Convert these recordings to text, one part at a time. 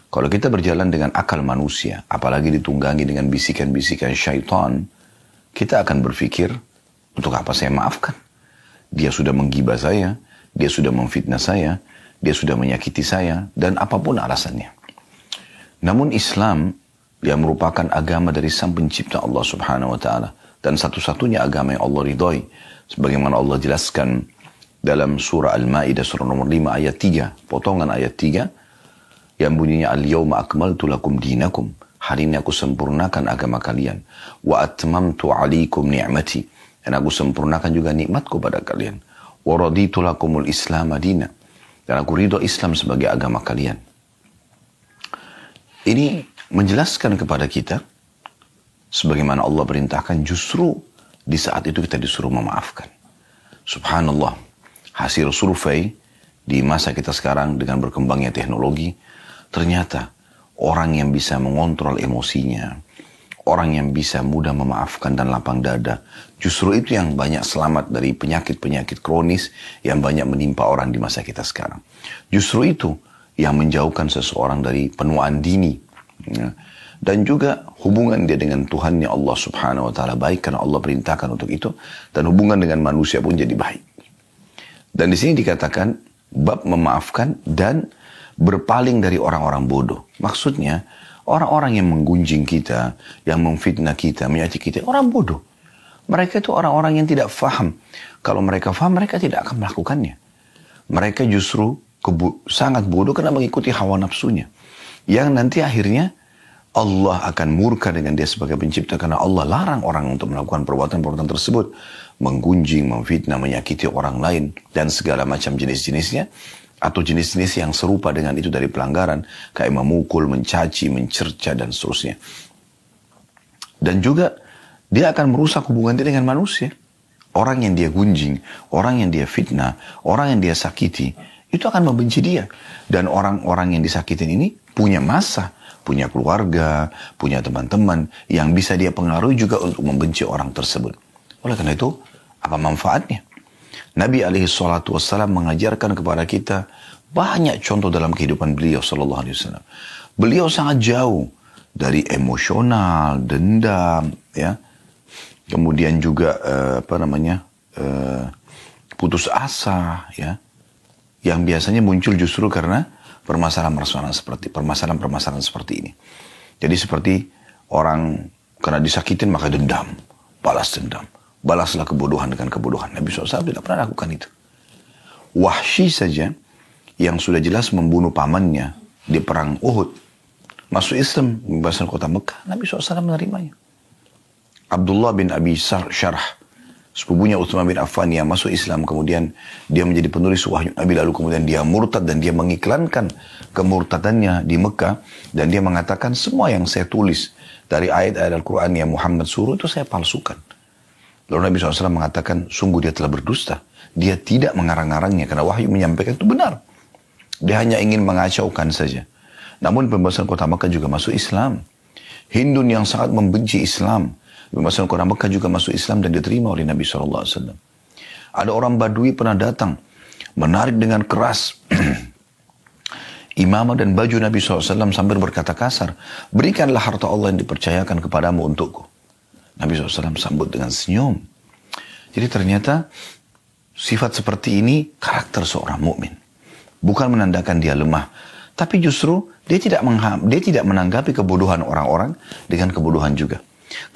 Kalau kita berjalan dengan akal manusia, apalagi ditunggangi dengan bisikan-bisikan syaitan, kita akan berpikir, untuk apa saya maafkan? Dia sudah menggibah saya, dia sudah memfitnah saya, dia sudah menyakiti saya, dan apapun alasannya. Namun Islam yang merupakan agama dari Sang Pencipta Allah Subhanahu wa Ta'ala, dan satu-satunya agama yang Allah ridhai, sebagaimana Allah jelaskan dalam surah Al-Ma'idah surah nomor 5 ayat 3, potongan ayat 3, yang bunyinya al-yawma akmaltu lakum dinakum, hari ini aku sempurnakan agama kalian, wa atmamtu alaikum ni'mati, dan aku sempurnakan juga nikmatku pada kalian, wa raditu lakumul islam adina, dan aku ridho Islam sebagai agama kalian. Ini menjelaskan kepada kita sebagaimana Allah perintahkan, justru di saat itu kita disuruh memaafkan. Subhanallah, hasil survei di masa kita sekarang dengan berkembangnya teknologi, ternyata orang yang bisa mengontrol emosinya, orang yang bisa mudah memaafkan dan lapang dada, justru itu yang banyak selamat dari penyakit-penyakit kronis yang banyak menimpa orang di masa kita sekarang. Justru itu yang menjauhkan seseorang dari penuaan dini. Ya. Dan juga hubungan dia dengan Tuhannya Allah Subhanahu wa Ta'ala baik karena Allah perintahkan untuk itu, dan hubungan dengan manusia pun jadi baik. Dan di sini dikatakan bab memaafkan dan berpaling dari orang-orang bodoh. Maksudnya orang-orang yang menggunjing kita, yang memfitnah kita, menyakiti kita, orang bodoh. Mereka itu orang-orang yang tidak faham. Kalau mereka faham, mereka tidak akan melakukannya. Mereka justru sangat bodoh karena mengikuti hawa nafsunya, yang nanti akhirnya Allah akan murka dengan dia sebagai pencipta, karena Allah larang orang untuk melakukan perbuatan-perbuatan tersebut. Menggunjing, memfitnah, menyakiti orang lain, dan segala macam jenis-jenisnya. Atau jenis-jenis yang serupa dengan itu dari pelanggaran. Kayak memukul, mencaci, mencerca, dan seterusnya. Dan juga dia akan merusak hubungan dia dengan manusia. Orang yang dia gunjing, orang yang dia fitnah, orang yang dia sakiti, itu akan membenci dia. Dan orang-orang yang disakitin ini punya masa, punya keluarga, punya teman-teman yang bisa dia pengaruhi juga untuk membenci orang tersebut. Oleh karena itu, apa manfaatnya? Nabi SAW mengajarkan kepada kita banyak contoh dalam kehidupan beliau SAW. Beliau sangat jauh dari emosional, dendam, ya. Kemudian juga putus asa, ya, yang biasanya muncul justru karena permasalahan-permasalahan seperti ini. Jadi seperti orang karena disakitin maka dendam, balas dendam. Balaslah kebodohan dengan kebodohan. Nabi SAW tidak pernah lakukan itu. Wahsy saja yang sudah jelas membunuh pamannya di perang Uhud, masuk Islam, membebaskan kota Mekah, Nabi SAW menerimanya. Abdullah bin Abi Syarh, sepupunya Utsman bin Affan yang masuk Islam, kemudian dia menjadi penulis wahyu Nabi, lalu kemudian dia murtad dan dia mengiklankan kemurtadannya di Mekah, dan dia mengatakan semua yang saya tulis dari ayat-ayat Al-Quran yang Muhammad suruh itu saya palsukan. Lalu Nabi SAW mengatakan, sungguh dia telah berdusta. Dia tidak mengarang-arangnya karena wahyu menyampaikan itu benar. Dia hanya ingin mengacaukan saja. Namun pembebasan kota Mekah juga masuk Islam. Hindun yang sangat membenci Islam, pembebasan kota Mekah juga masuk Islam dan diterima oleh Nabi SAW. Ada orang Badui pernah datang, menarik dengan keras imamah dan baju Nabi SAW sambil berkata kasar, berikanlah harta Allah yang dipercayakan kepadamu untukku. Nabi SAW sambut dengan senyum. Jadi ternyata sifat seperti ini karakter seorang mukmin. Bukan menandakan dia lemah, tapi justru dia tidak menanggapi kebodohan orang-orang dengan kebodohan juga.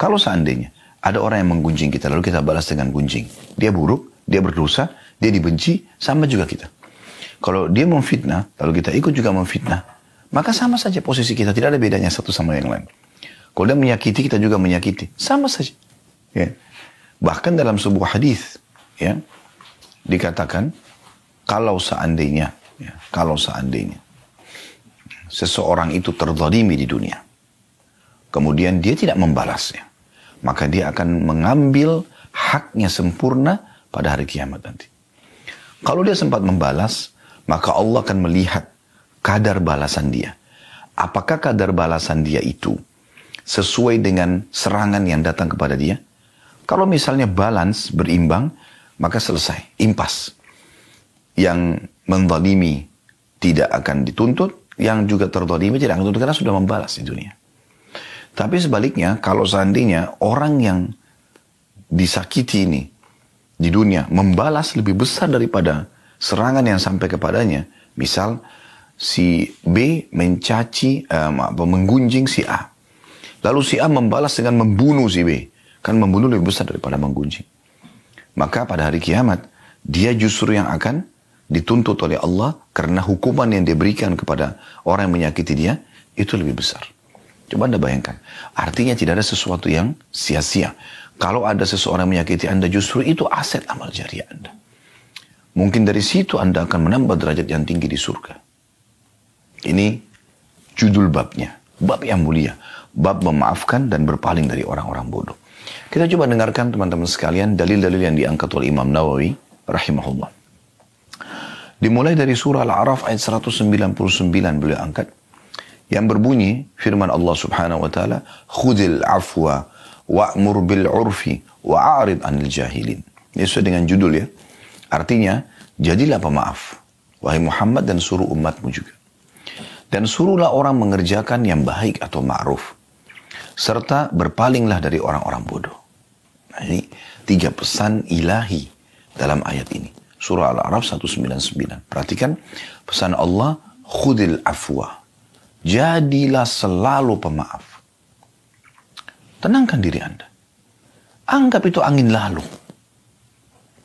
Kalau seandainya ada orang yang menggunjing kita, lalu kita balas dengan gunjing, dia buruk, dia berdosa, dia dibenci, sama juga kita. Kalau dia memfitnah, lalu kita ikut juga memfitnah, maka sama saja posisi kita, tidak ada bedanya satu sama yang lain. Kalau dia menyakiti, kita juga menyakiti. Sama saja. Ya. Bahkan dalam sebuah hadis, ya, dikatakan, kalau seandainya seseorang itu terzalimi di dunia, kemudian dia tidak membalasnya, maka dia akan mengambil haknya sempurna pada hari kiamat nanti. Kalau dia sempat membalas, maka Allah akan melihat kadar balasan dia. Apakah kadar balasan dia itu sesuai dengan serangan yang datang kepada dia? Kalau misalnya balance, berimbang, maka selesai, impas. Yang menzalimi tidak akan dituntut, yang juga tertolimi tidak akan tuntut karena sudah membalas di dunia. Tapi sebaliknya, kalau seandainya orang yang disakiti ini di dunia membalas lebih besar daripada serangan yang sampai kepadanya, misal si B mencaci, menggunjing si A, lalu si A membalas dengan membunuh si B, kan membunuh lebih besar daripada menggunjing. Maka pada hari kiamat, dia justru yang akan dituntut oleh Allah karena hukuman yang diberikan kepada orang yang menyakiti dia itu lebih besar. Coba Anda bayangkan, artinya tidak ada sesuatu yang sia-sia. Kalau ada seseorang menyakiti Anda, justru itu aset amal jariah Anda. Mungkin dari situ Anda akan menambah derajat yang tinggi di surga. Ini judul babnya, bab yang mulia, bab memaafkan dan berpaling dari orang-orang bodoh. Kita coba dengarkan teman-teman sekalian dalil-dalil yang diangkat oleh Imam Nawawi rahimahullah. Dimulai dari surah Al-A'raf ayat 199 beliau angkat, yang berbunyi firman Allah Subhanahu wa taala, "Khudil afwa wa'mur bil 'urfi wa'arid 'anil jahilin." Ini sesuai dengan judul ya. Artinya, jadilah pemaaf wahai Muhammad dan suruh umatmu juga. Dan suruhlah orang mengerjakan yang baik atau ma'ruf, serta berpalinglah dari orang-orang bodoh. Nah, ini 3 pesan ilahi dalam ayat ini. Surah Al-A'raf 199. Perhatikan pesan Allah, khudil afwa. Jadilah selalu pemaaf. Tenangkan diri Anda. Anggap itu angin lalu.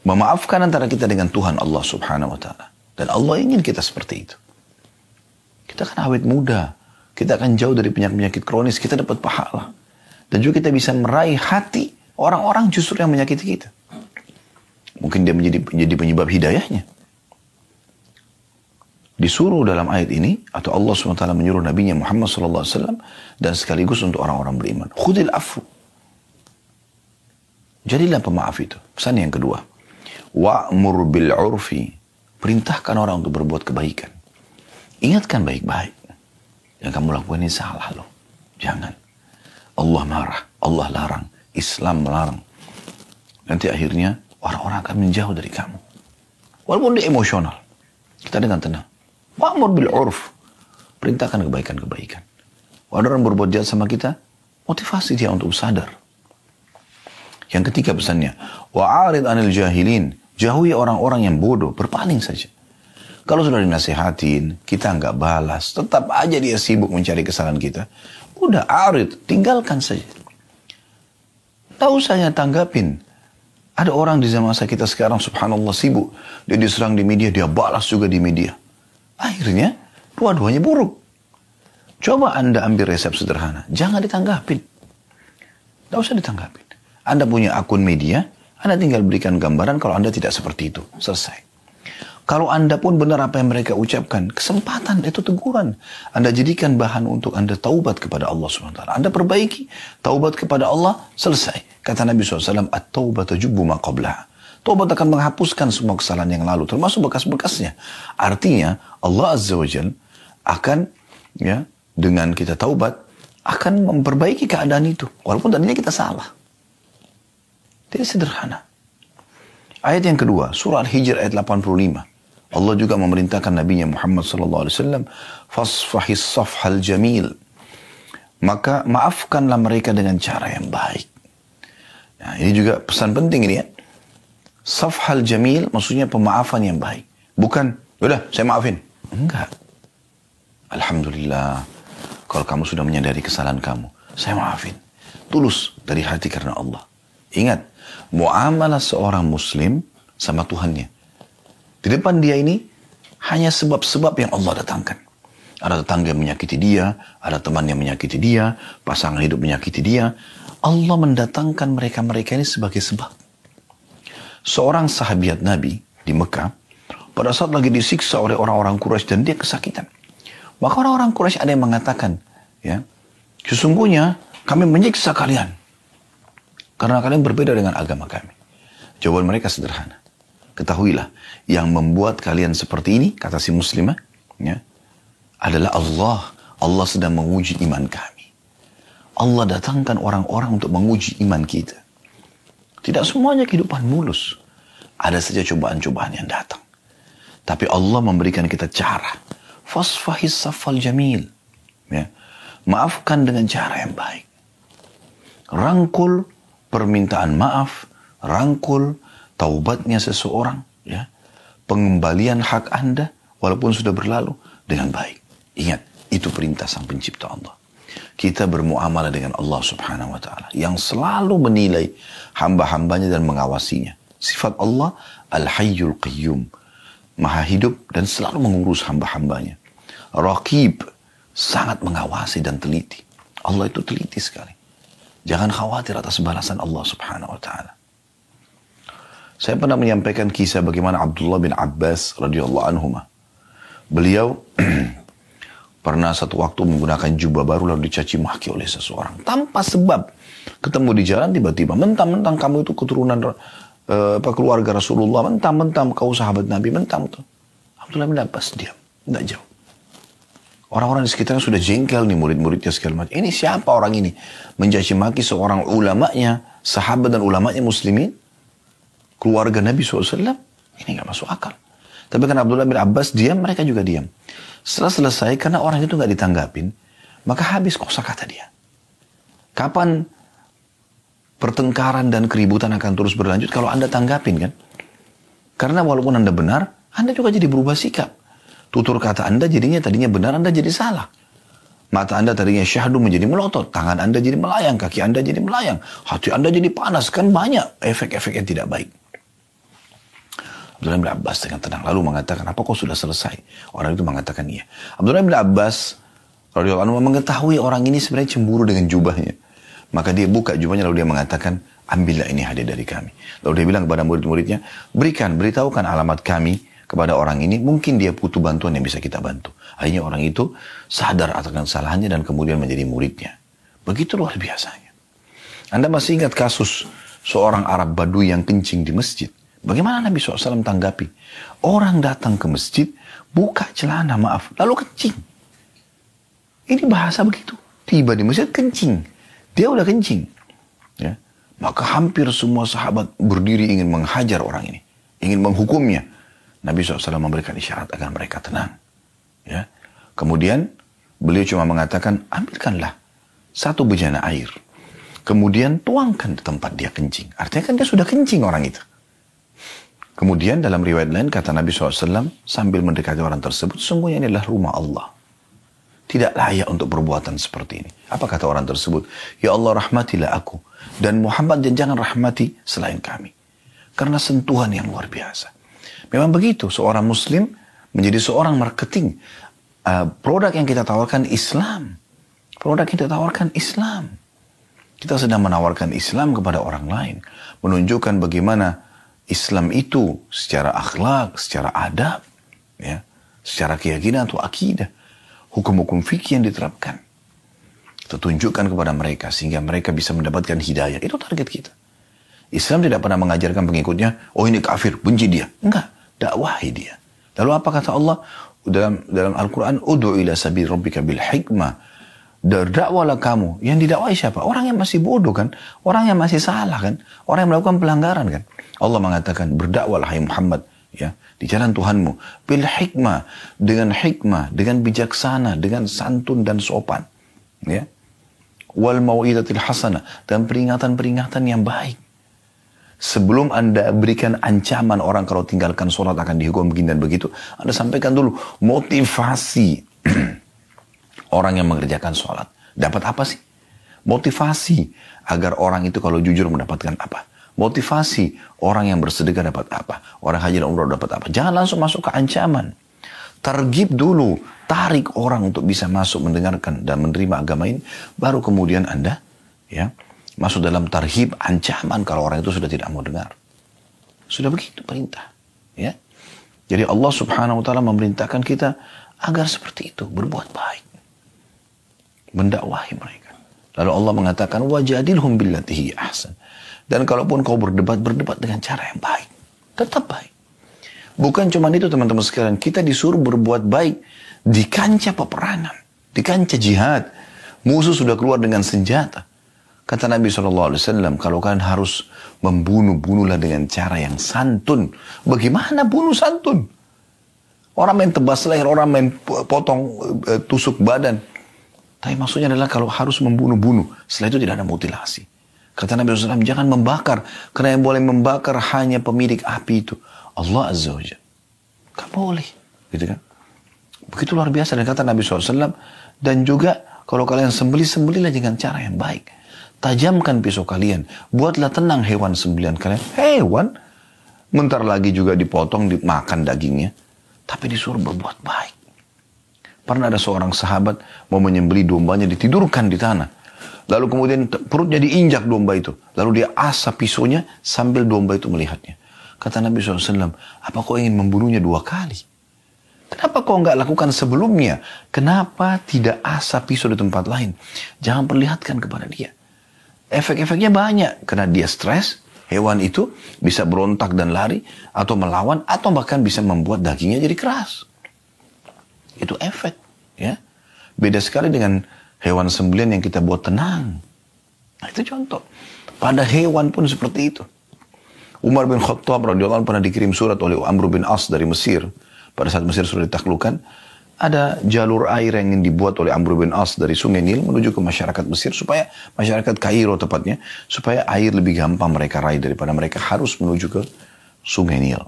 Memaafkan antara kita dengan Tuhan Allah Subhanahu wa ta'ala. Dan Allah ingin kita seperti itu. Kita kan awet muda. Kita akan jauh dari penyakit-penyakit kronis. Kita dapat pahala. Dan juga kita bisa meraih hati orang-orang justru yang menyakiti kita. Mungkin dia menjadi penyebab hidayahnya. Disuruh dalam ayat ini, atau Allah SWT menyuruh Nabinya Muhammad SAW, dan sekaligus untuk orang-orang beriman. Khudil afu. Jadilah pemaaf itu. Pesan yang kedua. Wa'mur bil 'urfi. Perintahkan orang untuk berbuat kebaikan. Ingatkan baik-baik. Yang kamu lakukan ini salah loh. Jangan. Allah marah. Allah larang. Islam melarang. Nanti akhirnya orang-orang akan menjauh dari kamu. Walaupun dia emosional. Kita dengan tenang. Wa'mur bil 'urf. Perintahkan kebaikan-kebaikan. Walau orang berbuat jahat sama kita, motivasi dia untuk sadar. Yang ketiga pesannya, wa'arid 'anil jahilin. Jauhi orang-orang yang bodoh, berpaling saja. Kalau sudah dinasihatin, kita nggak balas, tetap aja dia sibuk mencari kesalahan kita. Udah arid, tinggalkan saja. Tak usah tanggapin. Ada orang di zaman masa kita sekarang, subhanallah, sibuk. Dia diserang di media, dia balas juga di media. Akhirnya, dua-duanya buruk. Coba Anda ambil resep sederhana. Jangan ditanggapin. Tidak usah ditanggapin. Anda punya akun media, Anda tinggal berikan gambaran kalau Anda tidak seperti itu. Selesai. Kalau Anda pun benar apa yang mereka ucapkan, kesempatan itu teguran. Anda jadikan bahan untuk Anda taubat kepada Allah SWT. Anda perbaiki, taubat kepada Allah, selesai. Kata Nabi SAW, at-taubatu jubbu ma qablaha. Taubat akan menghapuskan semua kesalahan yang lalu, termasuk bekas-bekasnya. Artinya, Allah Azza wa Jal akan, ya, dengan kita taubat, akan memperbaiki keadaan itu. Walaupun tadinya kita salah. Jadi sederhana. Ayat yang kedua, surah Al-Hijr ayat 85. Allah juga memerintahkan Nabinya Muhammad SAW, fasfahis safhal jamil. Maka maafkanlah mereka dengan cara yang baik. Nah, ini juga pesan penting ini ya. Safhal jamil maksudnya pemaafan yang baik. Bukan, udah saya maafin. Enggak. Alhamdulillah. Kalau kamu sudah menyadari kesalahan kamu, saya maafin. Tulus dari hati karena Allah. Ingat, muamalah seorang muslim sama Tuhannya. Di depan dia ini hanya sebab-sebab yang Allah datangkan. Ada tetangga yang menyakiti dia, ada teman yang menyakiti dia, pasangan hidup menyakiti dia. Allah mendatangkan mereka-mereka ini sebagai sebab. Seorang sahabat Nabi di Mekah, pada saat lagi disiksa oleh orang-orang Quraisy dan dia kesakitan. Maka orang-orang Quraisy ada yang mengatakan, ya, sesungguhnya kami menyiksa kalian karena kalian berbeda dengan agama kami. Jawaban mereka sederhana. Ketahuilah, yang membuat kalian seperti ini, kata si muslimah, ya, adalah Allah. Allah sedang menguji iman kami. Allah datangkan orang-orang untuk menguji iman kita. Tidak semuanya kehidupan mulus. Ada saja cobaan-cobaan yang datang. Tapi Allah memberikan kita cara. Fasfahis safal jamil. Ya. Maafkan dengan cara yang baik. Rangkul permintaan maaf, rangkul taubatnya seseorang, ya. Pengembalian hak Anda walaupun sudah berlalu dengan baik. Ingat, itu perintah Sang Pencipta Allah. Kita bermuamalah dengan Allah Subhanahu wa taala yang selalu menilai hamba-hambanya dan mengawasinya. Sifat Allah Al-Hayyul Qayyum, Maha hidup dan selalu mengurus hamba-hambanya. Raqib, sangat mengawasi dan teliti. Allah itu teliti sekali. Jangan khawatir atas balasan Allah Subhanahu wa taala. Saya pernah menyampaikan kisah bagaimana Abdullah bin Abbas radhiyallahu anhuma. Beliau pernah satu waktu menggunakan jubah baru lalu dicaci maki oleh seseorang tanpa sebab. Ketemu di jalan tiba-tiba, mentang-mentang kamu itu keturunan keluarga Rasulullah, mentang-mentang kau sahabat Nabi, mentang-mentang. Abdullah bin Abbas diam, tidak jauh. Orang-orang di sekitarnya sudah jengkel nih, murid-muridnya segala macam. Ini siapa orang ini? Mencaci maki seorang ulamanya, sahabat dan ulamanya muslimin, keluarga Nabi SAW. Ini gak masuk akal. Tapi karena Abdullah bin Abbas diam, mereka juga diam. Setelah selesai, karena orang itu gak ditanggapin, maka habis kosakata dia. Kapan pertengkaran dan keributan akan terus berlanjut kalau Anda tanggapin kan? Karena walaupun Anda benar, Anda juga jadi berubah sikap. Tutur kata Anda jadinya tadinya benar, Anda jadi salah. Mata Anda tadinya syahdu menjadi melotot, tangan Anda jadi melayang, kaki Anda jadi melayang, hati Anda jadi panas. Kan banyak efek-efek yang tidak baik. Abdullah bin Abbas dengan tenang lalu mengatakan, apa kau sudah selesai? Orang itu mengatakan iya. Abdullah bin Abbas radhiyallahu anhu mengetahui orang ini sebenarnya cemburu dengan jubahnya. Maka dia buka jubahnya lalu dia mengatakan, ambillah ini hadiah dari kami. Lalu dia bilang kepada murid-muridnya, beritahukan alamat kami kepada orang ini, mungkin dia butuh bantuan yang bisa kita bantu. Akhirnya orang itu sadar akan kesalahannya dan kemudian menjadi muridnya. Begitu luar biasanya. Anda masih ingat kasus seorang Arab Badui yang kencing di masjid? Bagaimana Nabi SAW tanggapi? Orang datang ke masjid, buka celana, lalu kencing. Ini bahasa begitu. Tiba di masjid, kencing. Dia udah kencing. Ya. Maka hampir semua sahabat berdiri ingin menghajar orang ini. Ingin menghukumnya. Nabi SAW memberikan isyarat agar mereka tenang. Ya. Kemudian beliau cuma mengatakan, ambilkanlah satu bejana air. Kemudian tuangkan di tempat dia kencing. Artinya kan dia sudah kencing orang itu. Kemudian dalam riwayat lain kata Nabi SAW sambil mendekati orang tersebut, sungguhnya ini adalah rumah Allah. Tidak layak untuk perbuatan seperti ini. Apa kata orang tersebut? Ya Allah rahmatilah aku. Dan Muhammad dan jangan rahmati selain kami. Karena sentuhan yang luar biasa. Memang begitu, seorang muslim menjadi seorang marketing. Produk yang kita tawarkan Islam. Produk yang kita tawarkan Islam. Kita sedang menawarkan Islam kepada orang lain. Menunjukkan bagaimana Islam itu secara akhlak, secara adab, ya, secara keyakinan atau akidah. Hukum-hukum fikih yang diterapkan. Kita tunjukkan kepada mereka sehingga mereka bisa mendapatkan hidayah. Itu target kita. Islam tidak pernah mengajarkan pengikutnya, oh ini kafir, benci dia. Enggak. Dakwahi dia. Lalu apa kata Allah dalam Al-Quran? Ud'u ila sabil rabbika bil hikmah. Dakwalah kamu. Yang didakwahi siapa? Orang yang masih bodoh kan? Orang yang masih salah kan? Orang yang melakukan pelanggaran kan? Allah mengatakan berdakwalah hai Muhammad ya di jalan Tuhanmu bil hikmah, dengan bijaksana, dengan santun dan sopan ya. Wal mau'izatil hasanah, dan peringatan-peringatan yang baik. Sebelum Anda berikan ancaman orang kalau tinggalkan sholat akan dihukum begini dan begitu, Anda sampaikan dulu motivasi orang yang mengerjakan sholat. Dapat apa sih? Motivasi agar orang itu kalau jujur mendapatkan apa? Motivasi orang yang bersedekah dapat apa? Orang haji dan umrah dapat apa? Jangan langsung masuk ke ancaman. Targib dulu, tarik orang untuk bisa masuk mendengarkan dan menerima agama ini, baru kemudian Anda ya masuk dalam tarhib, ancaman kalau orang itu sudah tidak mau dengar. Sudah begitu perintah. Ya. Jadi Allah Subhanahu wa ta'ala memerintahkan kita agar seperti itu, berbuat baik. Mendakwahi mereka. Lalu Allah mengatakan, wajadilhum billatihi ahsan. Dan kalaupun kau berdebat dengan cara yang baik. Tetap baik. Bukan cuma itu teman-teman sekalian. Kita disuruh berbuat baik di kancah peperangan. Di kancah jihad. Musuh sudah keluar dengan senjata. Kata Nabi SAW, kalau kalian harus membunuh, bunuhlah dengan cara yang santun. Bagaimana bunuh santun? Orang main tebas leher, orang main potong, tusuk badan. Tapi maksudnya adalah kalau harus membunuh-bunuh. Setelah itu tidak ada mutilasi. Kata Nabi SAW, jangan membakar. Karena yang boleh membakar hanya pemilik api itu. Allah Azza wa Jalla. Gak boleh. Gitu kan. Begitu luar biasa. Dan kata Nabi SAW, dan juga kalau kalian sembelih-sembelihlah dengan cara yang baik. Tajamkan pisau kalian. Buatlah tenang hewan sembelihan kalian. Hewan. Bentar lagi juga dipotong, dimakan dagingnya. Tapi disuruh berbuat baik. Pernah ada seorang sahabat mau menyembelih dombanya, ditidurkan di tanah. Lalu kemudian perutnya diinjak domba itu. Lalu dia asap pisaunya sambil domba itu melihatnya. Kata Nabi SAW, apa kau ingin membunuhnya 2 kali? Kenapa kau nggak lakukan sebelumnya? Kenapa tidak asap pisau di tempat lain? Jangan perlihatkan kepada dia. Efek-efeknya banyak. Karena dia stres, hewan itu bisa berontak dan lari, atau melawan, atau bahkan bisa membuat dagingnya jadi keras. Itu efek. Ya. Beda sekali dengan hewan sembelihan yang kita buat tenang. Nah, itu contoh. Pada hewan pun seperti itu. Umar bin Khattab radhiyallahu anhu pernah dikirim surat oleh Amr bin As dari Mesir. Pada saat Mesir sudah ditaklukkan, ada jalur air yang ingin dibuat oleh Amr bin As dari Sungai Nil menuju ke masyarakat Mesir, supaya masyarakat Kairo tepatnya, supaya air lebih gampang mereka raih daripada mereka harus menuju ke Sungai Nil.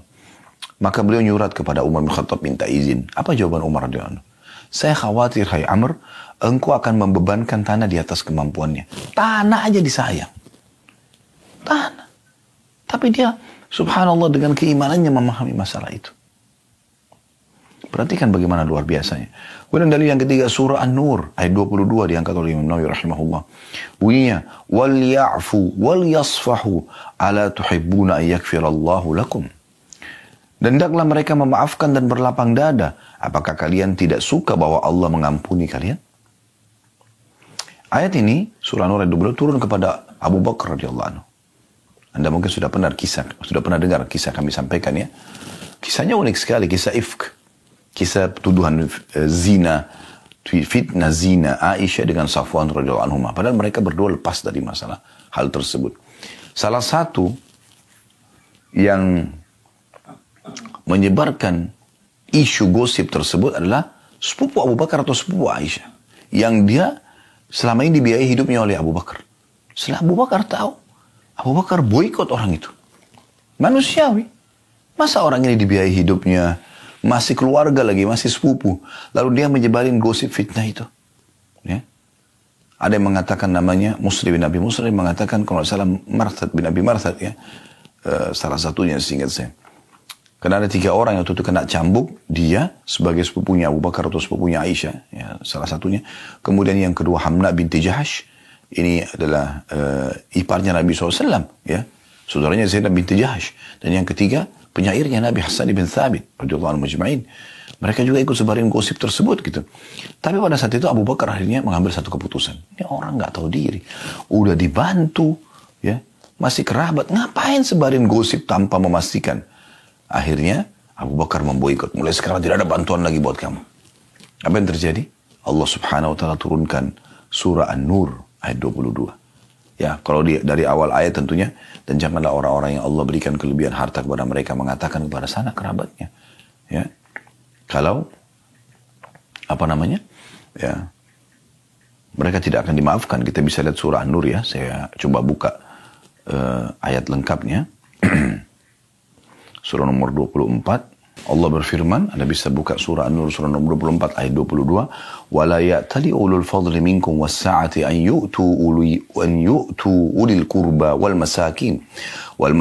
Maka beliau nyurat kepada Umar bin Khattab minta izin. Apa jawaban Umar radhiyallahu anhu? Saya khawatir, hai Amr, engkau akan membebankan tanah di atas kemampuannya. Tanah aja disayang. Tanah. Tapi dia, subhanallah, dengan keimanannya memahami masalah itu. Perhatikan bagaimana luar biasanya. Kemudian dalil yang ketiga, surah An-Nur, ayat 22 diangkat oleh Imam Nawawi rahimahullah. Bunyinya, wal ya'fu wal yasfahu ala tuhibbuna ayyakfirallahu lakum. Dan hendaklah mereka memaafkan dan berlapang dada. Apakah kalian tidak suka bahwa Allah mengampuni kalian? Ayat ini, surah An-Nur ayat 22 turun kepada Abu Bakar radhiyallahu anhu. Anda mungkin sudah pernah dengar kisah kami sampaikan ya. Kisahnya unik sekali, kisah ifk. Kisah tuduhan zina, fitnah zina Aisyah dengan Safwan radhiyallahu anhu. Padahal mereka berdua lepas dari masalah hal tersebut. Salah satu yang menyebarkan isu gosip tersebut adalah sepupu Abu Bakar atau sepupu Aisyah. Yang dia selama ini dibiayai hidupnya oleh Abu Bakar. Setelah Abu Bakar tahu, Abu Bakar boikot orang itu. Manusiawi. Masa orang ini dibiayai hidupnya, masih keluarga lagi, masih sepupu. Lalu dia menyebarin gosip fitnah itu. Ya. Ada yang mengatakan namanya Muslim bin Abi Muslim, mengatakan kalau salah Marthad bin Abi Marthad ya. Salah satunya seingat saya. Karena ada 3 orang yang waktu itu kena cambuk, dia sebagai sepupunya Abu Bakar atau sepupunya Aisyah, ya, salah satunya. Kemudian yang kedua Hamna binti Jahash, ini adalah iparnya Nabi SAW, ya, saudaranya Zainab binti Jahash. Dan yang ketiga penyairnya Nabi Hassan bin Thabit, radhiyallahu anhu majma'in. Mereka juga ikut sebarin gosip tersebut gitu. Tapi pada saat itu Abu Bakar akhirnya mengambil satu keputusan. Ini orang nggak tahu diri, udah dibantu, ya, masih kerabat, ngapain sebarin gosip tanpa memastikan? Akhirnya Abu Bakar memboikot. Mulai sekarang tidak ada bantuan lagi buat kamu. Apa yang terjadi? Allah Subhanahu wa taala turunkan surah An-Nur ayat 22. Ya, kalau dari awal ayat tentunya, dan janganlah orang-orang yang Allah berikan kelebihan harta kepada mereka mengatakan kepada sanak kerabatnya. Ya. Kalau Ya. Mereka tidak akan dimaafkan. Kita bisa lihat surah An-Nur ya. Saya coba buka ayat lengkapnya. Surah nomor 24, Allah berfirman, Anda bisa buka surah An-Nur surah nomor 24 ayat 22, wala ya'tali ulul fadli minkum was-sa'ati an yu'tu ulil qurba wal masakin wal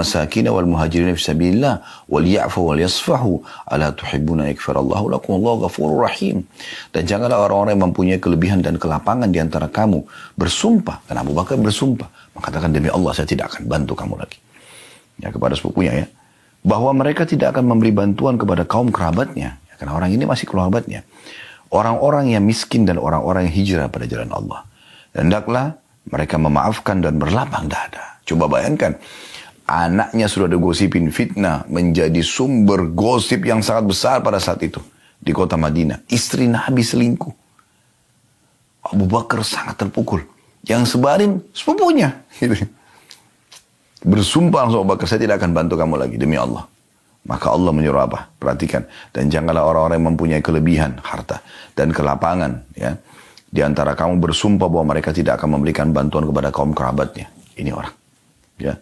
muhajirin fi sabilillah wal ya'fu wal yasfahu ala tuhibbuna yakfirallahu lakum wallahu ghafurur rahim. Dan janganlah orang-orang yang mempunyai kelebihan dan kelapangan di antara kamu bersumpah, dan Abu Bakar bersumpah mengatakan, demi Allah saya tidak akan bantu kamu lagi. Ya, kepada sepupunya ya. Bahwa mereka tidak akan memberi bantuan kepada kaum kerabatnya. Karena orang ini masih kerabatnya. Orang-orang yang miskin dan orang-orang yang hijrah pada jalan Allah. Dan hendaklah mereka memaafkan dan berlapang dada. Coba bayangkan. Anaknya sudah digosipin fitnah. Menjadi sumber gosip yang sangat besar pada saat itu. Di kota Madinah. Istri Nabi selingkuh. Abu Bakar sangat terpukul. Yang sebarin sepupunya. Gitu. Bersumpah langsung Abu Bakar, saya tidak akan bantu kamu lagi demi Allah. Maka Allah menyuruh apa? Perhatikan. Dan janganlah orang-orang yang mempunyai kelebihan harta dan kelapangan, ya, di antara kamu bersumpah bahwa mereka tidak akan memberikan bantuan kepada kaum kerabatnya. Ini orang. Ya.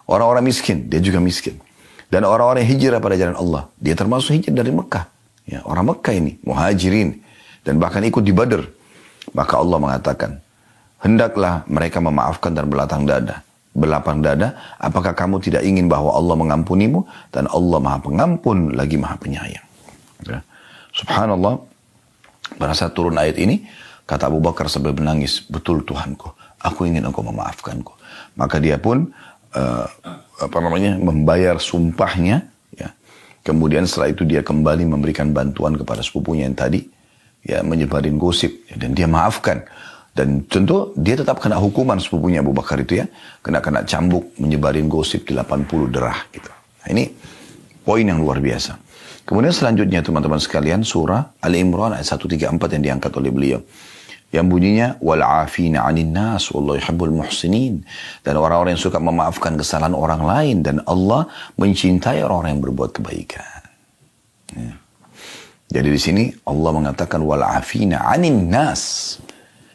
Orang-orang miskin, dia juga miskin. Dan orang-orang yang hijrah pada jalan Allah, dia termasuk hijrah dari Mekah. Ya, orang Mekah ini, muhajirin. Dan bahkan ikut di Badr. Maka Allah mengatakan, hendaklah mereka memaafkan dan berlapang dada. Apakah kamu tidak ingin bahwa Allah mengampunimu? Dan Allah maha pengampun lagi maha penyayang. Ya. Subhanallah. Pada saat turun ayat ini, kata Abu Bakar sambil menangis, betul Tuhanku, aku ingin engkau memaafkanku. Maka dia pun membayar sumpahnya. Ya. Kemudian setelah itu dia kembali memberikan bantuan kepada sepupunya yang tadi, ya, menyebarin gosip, ya, dan dia maafkan. Dan tentu dia tetap kena hukuman sepupunya Abu Bakar itu, ya, kena cambuk, menyebarin gosip 80 derah gitu. Nah, ini poin yang luar biasa. Kemudian selanjutnya teman-teman sekalian, surah Ali Imran ayat 134 yang diangkat oleh beliau. Yang bunyinya, وَالْعَافِينَ عَنِ النَّاسِ وَاللَّهُ يُحِبُّ الْمُحْسِنِينَ. Dan orang-orang yang suka memaafkan kesalahan orang lain. Dan Allah mencintai orang-orang yang berbuat kebaikan. Ya. Jadi di sini Allah mengatakan, وَالْعَافِينَ عَنِ النَّاسِ.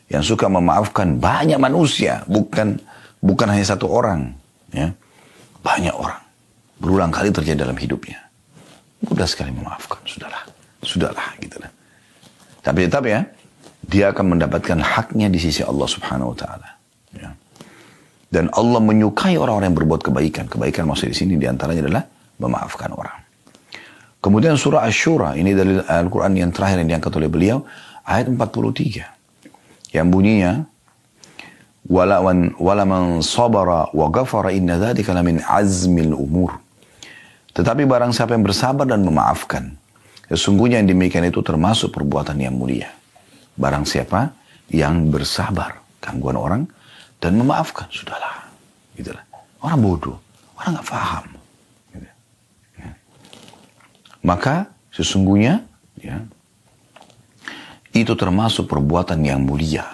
Yang suka memaafkan banyak manusia. Bukan hanya satu orang. Ya. Banyak orang. Berulang kali terjadi dalam hidupnya. Mudah sekali memaafkan, sudahlah gitu lah. Tapi tetap ya, dia akan mendapatkan haknya di sisi Allah Subhanahu Wa Taala. Ya. Dan Allah menyukai orang-orang yang berbuat kebaikan. Kebaikan maksud di sini diantaranya adalah memaafkan orang. Kemudian surah Asy-Syura, ini dari Al-Quran yang terakhir yang diangkat oleh beliau, ayat 43, yang bunyinya, walaman sabara wa ghafara inna dzalika lamin azmil umur. Tetapi barang siapa yang bersabar dan memaafkan, sesungguhnya yang demikian itu termasuk perbuatan yang mulia. Barang siapa yang bersabar, gangguan orang, dan memaafkan, sudahlah. Gitulah. Orang bodoh, orang nggak paham. Gitu. Ya. Maka sesungguhnya, ya, itu termasuk perbuatan yang mulia.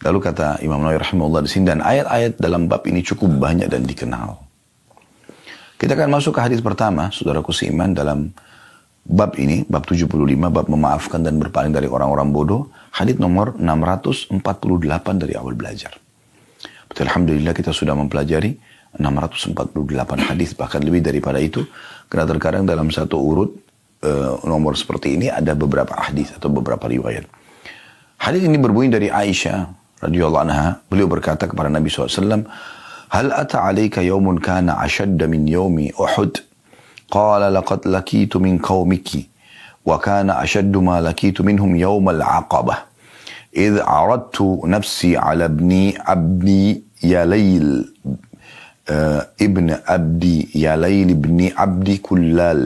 Lalu kata Imam Nawawi rahimahullah di sini, dan ayat-ayat dalam bab ini cukup banyak dan dikenal. Kita akan masuk ke hadis pertama, saudaraku seiman, dalam bab ini, bab 75, bab memaafkan dan berpaling dari orang-orang bodoh, hadis nomor 648 dari awal belajar. Betul, alhamdulillah kita sudah mempelajari 648 hadis, bahkan lebih daripada itu, karena terkadang dalam satu urut nomor seperti ini ada beberapa hadis atau beberapa riwayat. Hadis ini berbunyi dari Aisyah radhiyallahu anha, beliau berkata kepada Nabi SAW, هل أتى عليك يوم كان أشد من يوم أحد قال لقد لكيت من قومك وكان أشد ما لكيت منهم يوم العقبة إذ عرضت نفسي على ابن يليل ابن عبد كلال.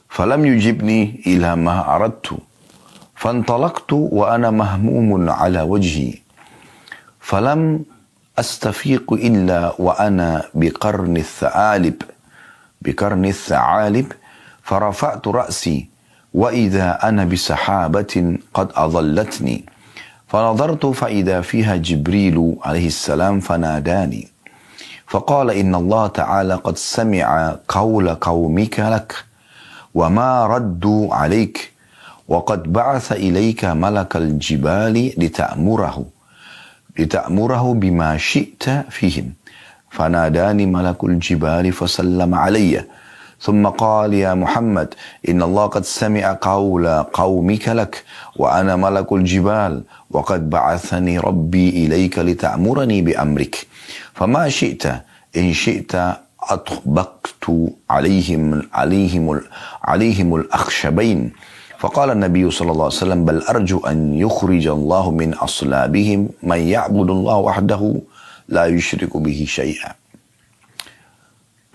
فلم يجبني إلى ما أردت فانطلقت وأنا مهموم على وجهي فلم أستفيق إلا وأنا بقرن الثعالب فرفعت رأسي وإذا أنا بسحابة قد أظلتني فنظرت فإذا فيها جبريل عليه السلام فناداني فقال إن الله تعالى قد سمع قول قومك لك وما ردوا عليك وقد بعث إليك ملك الجبال لتأمره بما شئت فيهم فناداني ملك الجبال فسلم علي ثم قال يا محمد إن الله قد سمع قول قومك لك وأنا ملك الجبال وقد بعثني ربي إليك لتأمرني بأمرك فما شئت إن شئت أطبقت عليهم الأخشبين فقال النبي صلى الله عليه وسلم بل أرجو أن يخرج الله من أصلابهم من يعبد الله وحده لا يشرك به شيئا.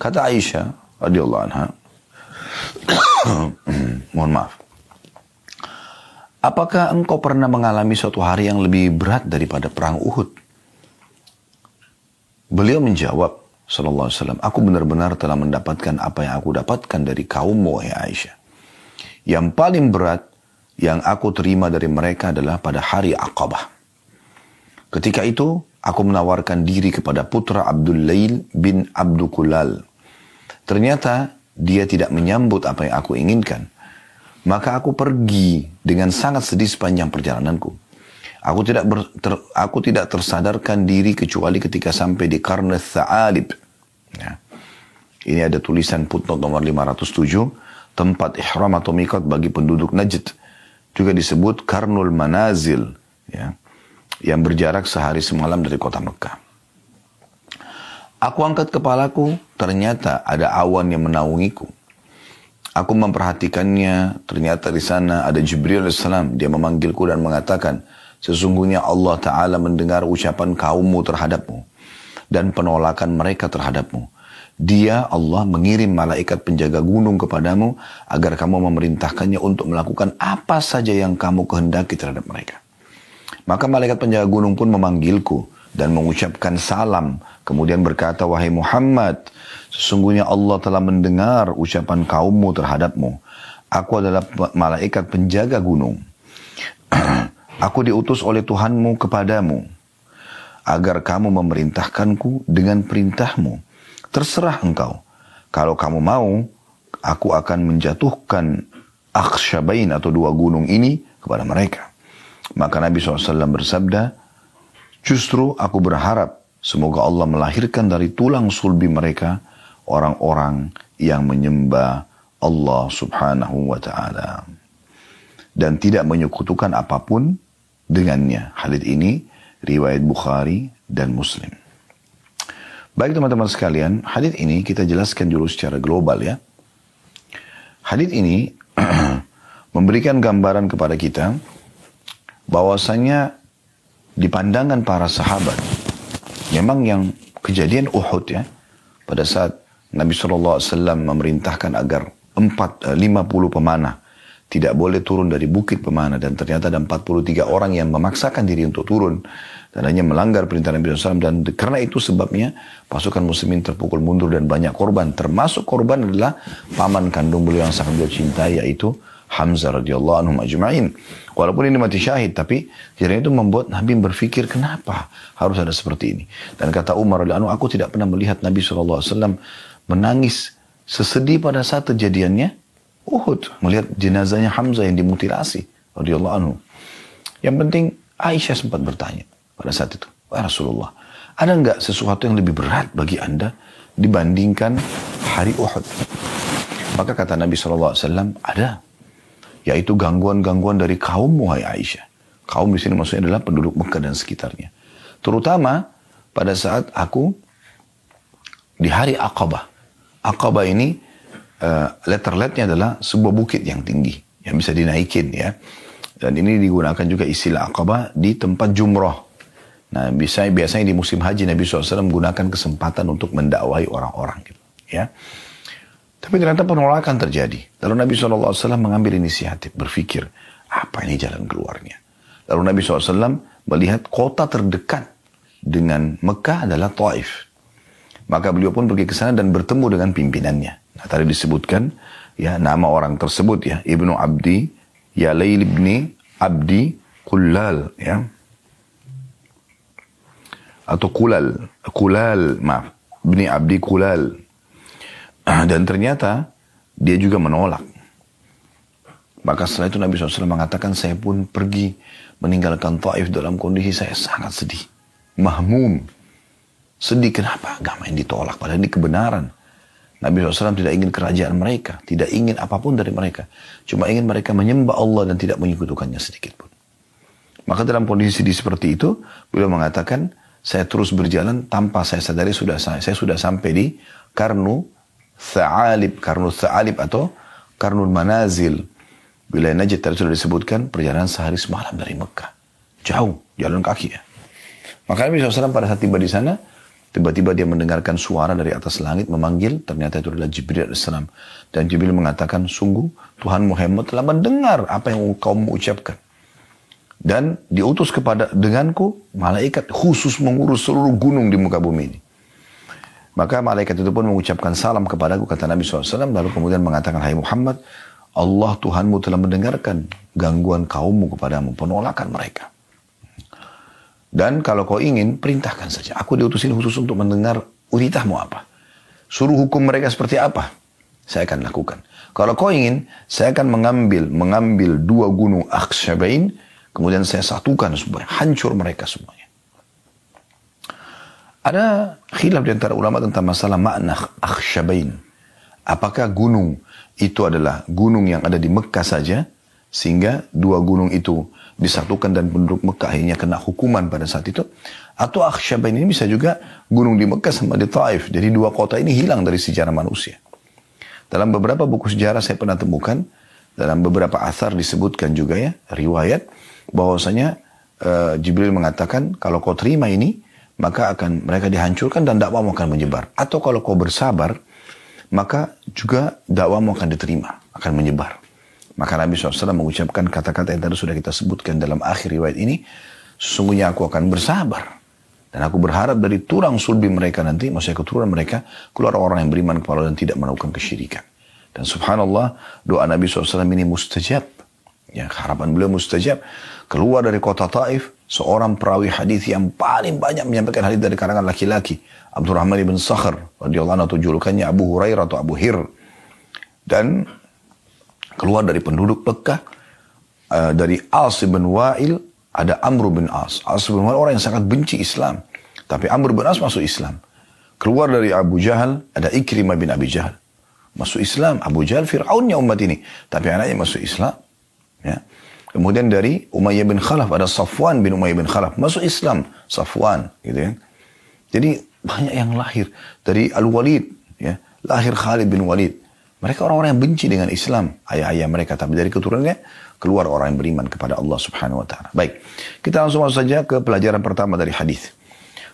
Kata Aisyah radhiyallahu anha, mohon maaf, apakah engkau pernah mengalami suatu hari yang lebih berat daripada perang Uhud? Beliau menjawab sallallahu alaihi wasallam, aku benar-benar telah mendapatkan apa yang aku dapatkan dari kaummu, ya Aisyah. Yang paling berat yang aku terima dari mereka adalah pada hari Aqabah. Ketika itu, aku menawarkan diri kepada putra Abdul Lail bin Abdul Kulal. Ternyata dia tidak menyambut apa yang aku inginkan. Maka aku pergi dengan sangat sedih sepanjang perjalananku. Aku tidak tersadarkan diri kecuali ketika sampai di Qarn Tha'alib. Ya. Ini ada tulisan footnote nomor 507, tempat ihram atau miqat bagi penduduk Najd. Juga disebut Qarnul Manazil, ya, yang berjarak sehari semalam dari kota Mekah. Aku angkat kepalaku, ternyata ada awan yang menaungiku. Aku memperhatikannya, ternyata di sana ada Jibril AS. Dia memanggilku dan mengatakan, sesungguhnya Allah Ta'ala mendengar ucapan kaummu terhadapmu dan penolakan mereka terhadapmu. Dia, Allah, mengirim malaikat penjaga gunung kepadamu agar kamu memerintahkannya untuk melakukan apa saja yang kamu kehendaki terhadap mereka. Maka malaikat penjaga gunung pun memanggilku dan mengucapkan salam. Kemudian berkata, wahai Muhammad, sesungguhnya Allah telah mendengar ucapan kaummu terhadapmu. Aku adalah malaikat penjaga gunung. Aku diutus oleh Tuhanmu kepadamu agar kamu memerintahkanku dengan perintahmu. Terserah engkau. Kalau kamu mau, aku akan menjatuhkan Akhsyabain atau dua gunung ini kepada mereka. Maka Nabi SAW bersabda, justru aku berharap semoga Allah melahirkan dari tulang sulbi mereka orang-orang yang menyembah Allah Subhanahu wa Ta'ala dan tidak menyekutukan apapun dengannya. Hadits ini riwayat Bukhari dan Muslim. Baik teman-teman sekalian, hadits ini kita jelaskan dulu secara global ya. Hadits ini memberikan gambaran kepada kita bahwasanya di pandangan para sahabat, memang yang kejadian Uhud ya, pada saat Nabi SAW memerintahkan agar 50 pemanah tidak boleh turun dari bukit pemanah, dan ternyata ada 43 orang yang memaksakan diri untuk turun dan hanya melanggar perintah Nabi SAW, dan karena itu sebabnya pasukan muslimin terpukul mundur dan banyak korban, termasuk korban adalah paman kandung beliau yang sangat beliau cintai, yaitu Hamzah radhiyallahu anhum ajma'in. Walaupun ini mati syahid, tapi kiranya itu membuat Nabi berpikir kenapa harus ada seperti ini. Dan kata Umar radhiyallahu anhu, aku tidak pernah melihat Nabi SAW menangis sesedih pada saat kejadiannya Uhud, melihat jenazahnya Hamzah yang dimutilasi radhiyallahu anhu. Yang penting Aisyah sempat bertanya pada saat itu, wahai Rasulullah, ada enggak sesuatu yang lebih berat bagi anda dibandingkan hari Uhud? Maka kata Nabi SAW, ada. Yaitu gangguan-gangguan dari kaum wahai Aisyah. Kaum di sini maksudnya adalah penduduk Mekah dan sekitarnya. Terutama pada saat aku di hari Aqabah. Aqabah ini letter-letternya adalah sebuah bukit yang tinggi yang bisa dinaikin ya. Dan ini digunakan juga istilah Aqabah di tempat jumrah. Nah, biasanya di musim haji Nabi SAW menggunakan kesempatan untuk mendakwahi orang-orang gitu ya. Tapi ternyata penolakan terjadi. Lalu Nabi SAW mengambil inisiatif, berpikir, apa ini jalan keluarnya? Lalu Nabi SAW melihat kota terdekat dengan Mekah adalah Taif. Maka beliau pun pergi ke sana dan bertemu dengan pimpinannya. Nah, tadi disebutkan ya nama orang tersebut ya, Ibnu Abdi, ya Lail ibni Abdi Kulal ya. Atau Kulal, maaf, Ibni Abdi Kulal. Dan ternyata dia juga menolak. Maka setelah itu Nabi SAW mengatakan, saya pun pergi meninggalkan Taif dalam kondisi saya sangat sedih. Mahmum. Sedih, kenapa agama yang ditolak? Padahal ini kebenaran. Nabi SAW tidak ingin kerajaan mereka. Tidak ingin apapun dari mereka. Cuma ingin mereka menyembah Allah dan tidak menyekutukannya sedikit pun. Maka dalam kondisi seperti itu, beliau mengatakan, saya terus berjalan tanpa saya sadari saya sudah sampai di Qarnu Tha'alib atau Qarnul Manazil. Wilayah Najd tadi sudah disebutkan, perjalanan sehari semalam dari Mekah. Jauh, jalan kaki ya. Maka Nabi SAW pada saat tiba di sana, tiba-tiba dia mendengarkan suara dari atas langit memanggil, ternyata itu adalah Jibril AS. Dan Jibril mengatakan, sungguh Tuhan Muhammad telah mendengar apa yang kamu ucapkan. Dan diutus denganku malaikat khusus mengurus seluruh gunung di muka bumi ini. Maka malaikat itu pun mengucapkan salam kepadaku, kata Nabi SAW, lalu kemudian mengatakan, hai Muhammad, Allah Tuhanmu telah mendengarkan gangguan kaummu kepadamu, penolakan mereka. Dan kalau kau ingin, perintahkan saja. Aku diutusin khusus untuk mendengar titahmu apa. Suruh hukum mereka seperti apa. Saya akan lakukan. Kalau kau ingin, saya akan mengambil 2 gunung Akhshabain, kemudian saya satukan supaya hancur mereka semuanya. Ada khilaf di antara ulama tentang masalah makna Akhshabain. Apakah gunung itu adalah gunung yang ada di Mekah saja, sehingga 2 gunung itu disatukan dan penduduk Mekah akhirnya kena hukuman pada saat itu, atau Akhshabain ini bisa juga gunung di Mekah sama di Taif. Jadi 2 kota ini hilang dari sejarah manusia. Dalam beberapa buku sejarah saya pernah temukan, dalam beberapa athar disebutkan juga ya, riwayat, bahwasanya Jibril mengatakan, kalau kau terima ini, maka akan mereka dihancurkan dan dakwamu akan menyebar. Atau kalau kau bersabar, maka juga dakwamu akan diterima, akan menyebar. Maka Nabi SAW mengucapkan kata-kata yang tadi sudah kita sebutkan dalam akhir riwayat ini, sesungguhnya aku akan bersabar. Dan aku berharap dari tulang sulbi mereka nanti, maksudnya keturunan mereka, keluar orang yang beriman kepada Allah dan tidak melakukan kesyirikan. Dan subhanallah, doa Nabi SAW ini mustajab. Ya, harapan beliau mustajab. Keluar dari kota Taif, seorang perawi hadis yang paling banyak menyampaikan hadis dari kalangan laki-laki, Abdurrahman ibn Sakhr, radhiyallahu anhu, atau julukannya Abu Hurairah atau Abu Hir. Dan keluar dari penduduk Mekah, dari As bin Wa'il, ada Amr bin As. As bin Wa'il orang yang sangat benci Islam. Tapi Amr bin As masuk Islam. Keluar dari Abu Jahal, ada Ikrimah bin Abi Jahal. Masuk Islam. Abu Jahal Fir'aunnya umat ini. Tapi anaknya masuk Islam. Ya. Kemudian dari Umayyah bin Khalaf, ada Safwan bin Umayyah bin Khalaf. Masuk Islam. Safwan. Gitu ya. Jadi banyak yang lahir. Dari Al-Walid. Ya. Lahir Khalid bin Walid. Mereka orang-orang yang benci dengan Islam. Ayah-ayah mereka. Tapi dari keturunannya, keluar orang yang beriman kepada Allah Subhanahu wa ta'ala. Baik, kita langsung masuk saja ke pelajaran pertama dari hadis.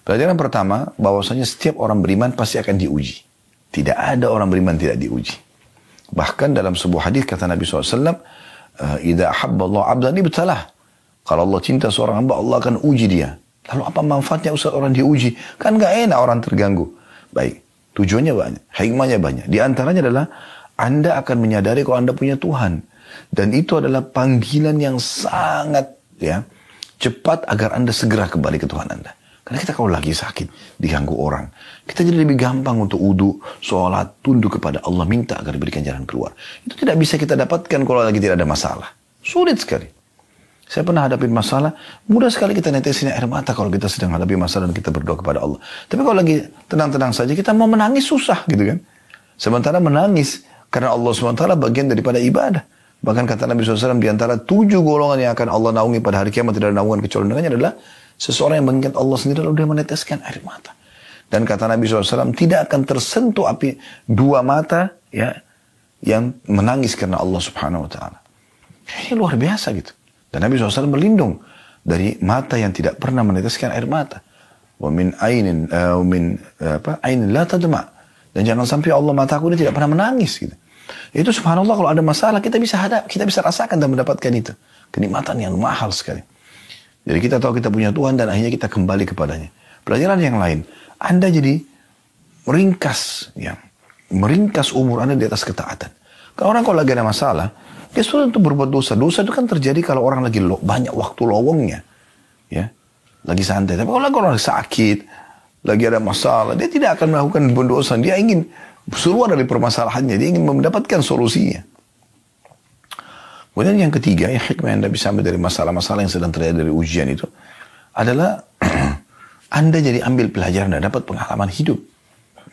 Pelajaran pertama, bahwasanya setiap orang beriman pasti akan diuji. Tidak ada orang beriman tidak diuji. Bahkan dalam sebuah hadis kata Nabi SAW, "Idza ahabba Allah 'abdan ibtalah." Kalau Allah cinta seorang hamba, Allah akan uji dia. Lalu apa manfaatnya Ustaz orang diuji? Kan gak enak orang terganggu. Baik, tujuannya banyak, hikmahnya banyak. Di antaranya adalah Anda akan menyadari kalau Anda punya Tuhan. Dan itu adalah panggilan yang sangat ya cepat agar Anda segera kembali ke Tuhan Anda. Karena kita kalau lagi sakit, diganggu orang, kita jadi lebih gampang untuk wudu, sholat, tunduk kepada Allah, minta agar diberikan jalan keluar. Itu tidak bisa kita dapatkan kalau lagi tidak ada masalah. Sulit sekali. Saya pernah hadapin masalah, mudah sekali kita netesin air mata kalau kita sedang hadapi masalah dan kita berdoa kepada Allah. Tapi kalau lagi tenang-tenang saja, kita mau menangis susah gitu kan. Sementara menangis, karena Allah SWT bagian daripada ibadah. Bahkan kata Nabi SAW, di antara 7 golongan yang akan Allah naungi pada hari kiamat, tidak ada naungan kecuali dengannya, adalah seseorang yang mengingat Allah sendiri lalu dia meneteskan air mata. Dan kata Nabi SAW, tidak akan tersentuh api 2 mata ya yang menangis karena Allah Subhanahu Wa Taala. Ini luar biasa gitu. Dan Nabi SAW berlindung dari mata yang tidak pernah meneteskan air mata. Wa min ainin ainin la tadma. Dan jangan sampai Allah mataku ini tidak pernah menangis gitu. Itu subhanallah, kalau ada masalah kita bisa rasakan dan mendapatkan itu. Kenikmatan yang mahal sekali. Jadi kita tahu kita punya Tuhan dan akhirnya kita kembali kepadanya. Pelajaran yang lain, Anda jadi meringkas umur Anda di atas ketaatan. Kalau orang kalau lagi ada masalah, dia sulit untuk berbuat dosa. Dosa itu kan terjadi kalau orang lagi banyak waktu lowongnya. Ya, lagi santai. Tapi kalau orang sakit, lagi ada masalah, dia tidak akan melakukan dosa. Dia ingin keluar dari permasalahannya, dia ingin mendapatkan solusinya. Kemudian yang ketiga, yang hikmah yang Anda bisa ambil dari masalah-masalah yang sedang terjadi dari ujian itu adalah Anda jadi ambil pelajaran dan dapat pengalaman hidup.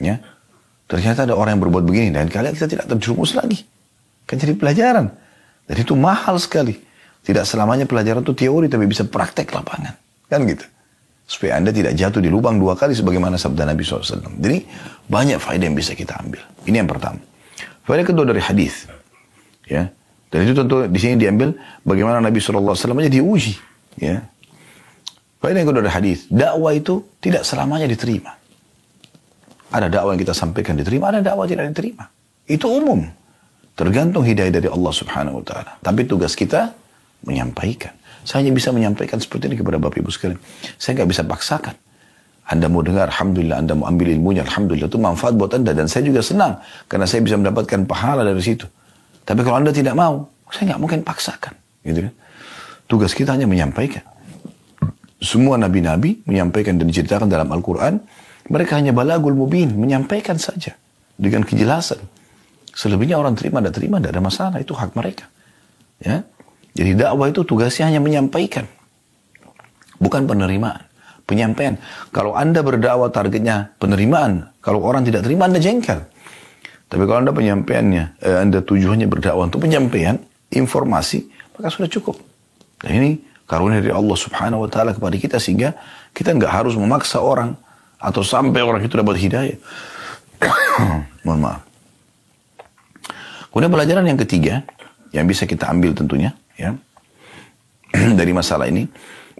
Ya, ternyata ada orang yang berbuat begini dan kalian kita tidak terjerumus lagi. Kan jadi pelajaran. Dan itu mahal sekali. Tidak selamanya pelajaran itu teori, tapi bisa praktek lapangan. Kan gitu. Supaya Anda tidak jatuh di lubang 2 kali sebagaimana sabda Nabi SAW. Jadi banyak faedah yang bisa kita ambil. Ini yang pertama. Faedah kedua dari hadis. Ya. Dan itu tentu di sini diambil bagaimana Nabi SAW aja diuji. Ya. Faedah yang kedua dari hadis. Dakwah itu tidak selamanya diterima. Ada dakwah yang kita sampaikan diterima, ada dakwah tidak diterima. Itu umum. Tergantung hidayah dari Allah Subhanahu Wa Taala. Tapi tugas kita menyampaikan. Saya hanya bisa menyampaikan seperti ini kepada Bapak Ibu sekalian. Saya nggak bisa paksakan. Anda mau dengar, alhamdulillah. Anda mau ambil ilmunya, alhamdulillah. Itu manfaat buat Anda. Dan saya juga senang. Karena saya bisa mendapatkan pahala dari situ. Tapi kalau Anda tidak mau, saya nggak mungkin paksakan. Gitu kan? Tugas kita hanya menyampaikan. Semua nabi-nabi menyampaikan dan diceritakan dalam Al-Quran, mereka hanya balagul mubin, menyampaikan saja dengan kejelasan. Selebihnya orang terima, tidak ada masalah, itu hak mereka. Ya, jadi dakwah itu tugasnya hanya menyampaikan, bukan penerimaan. Penyampaian. Kalau Anda berdakwah targetnya penerimaan, kalau orang tidak terima Anda jengkel. Tapi kalau Anda penyampaiannya, Anda tujuannya berdakwah untuk penyampaian informasi, maka sudah cukup. Dan ini karunia dari Allah Subhanahu wa taala kepada kita, sehingga kita nggak harus memaksa orang atau sampai orang itu dapat hidayah. Mohon maaf. Kemudian pelajaran yang ketiga yang bisa kita ambil tentunya, ya, dari masalah ini,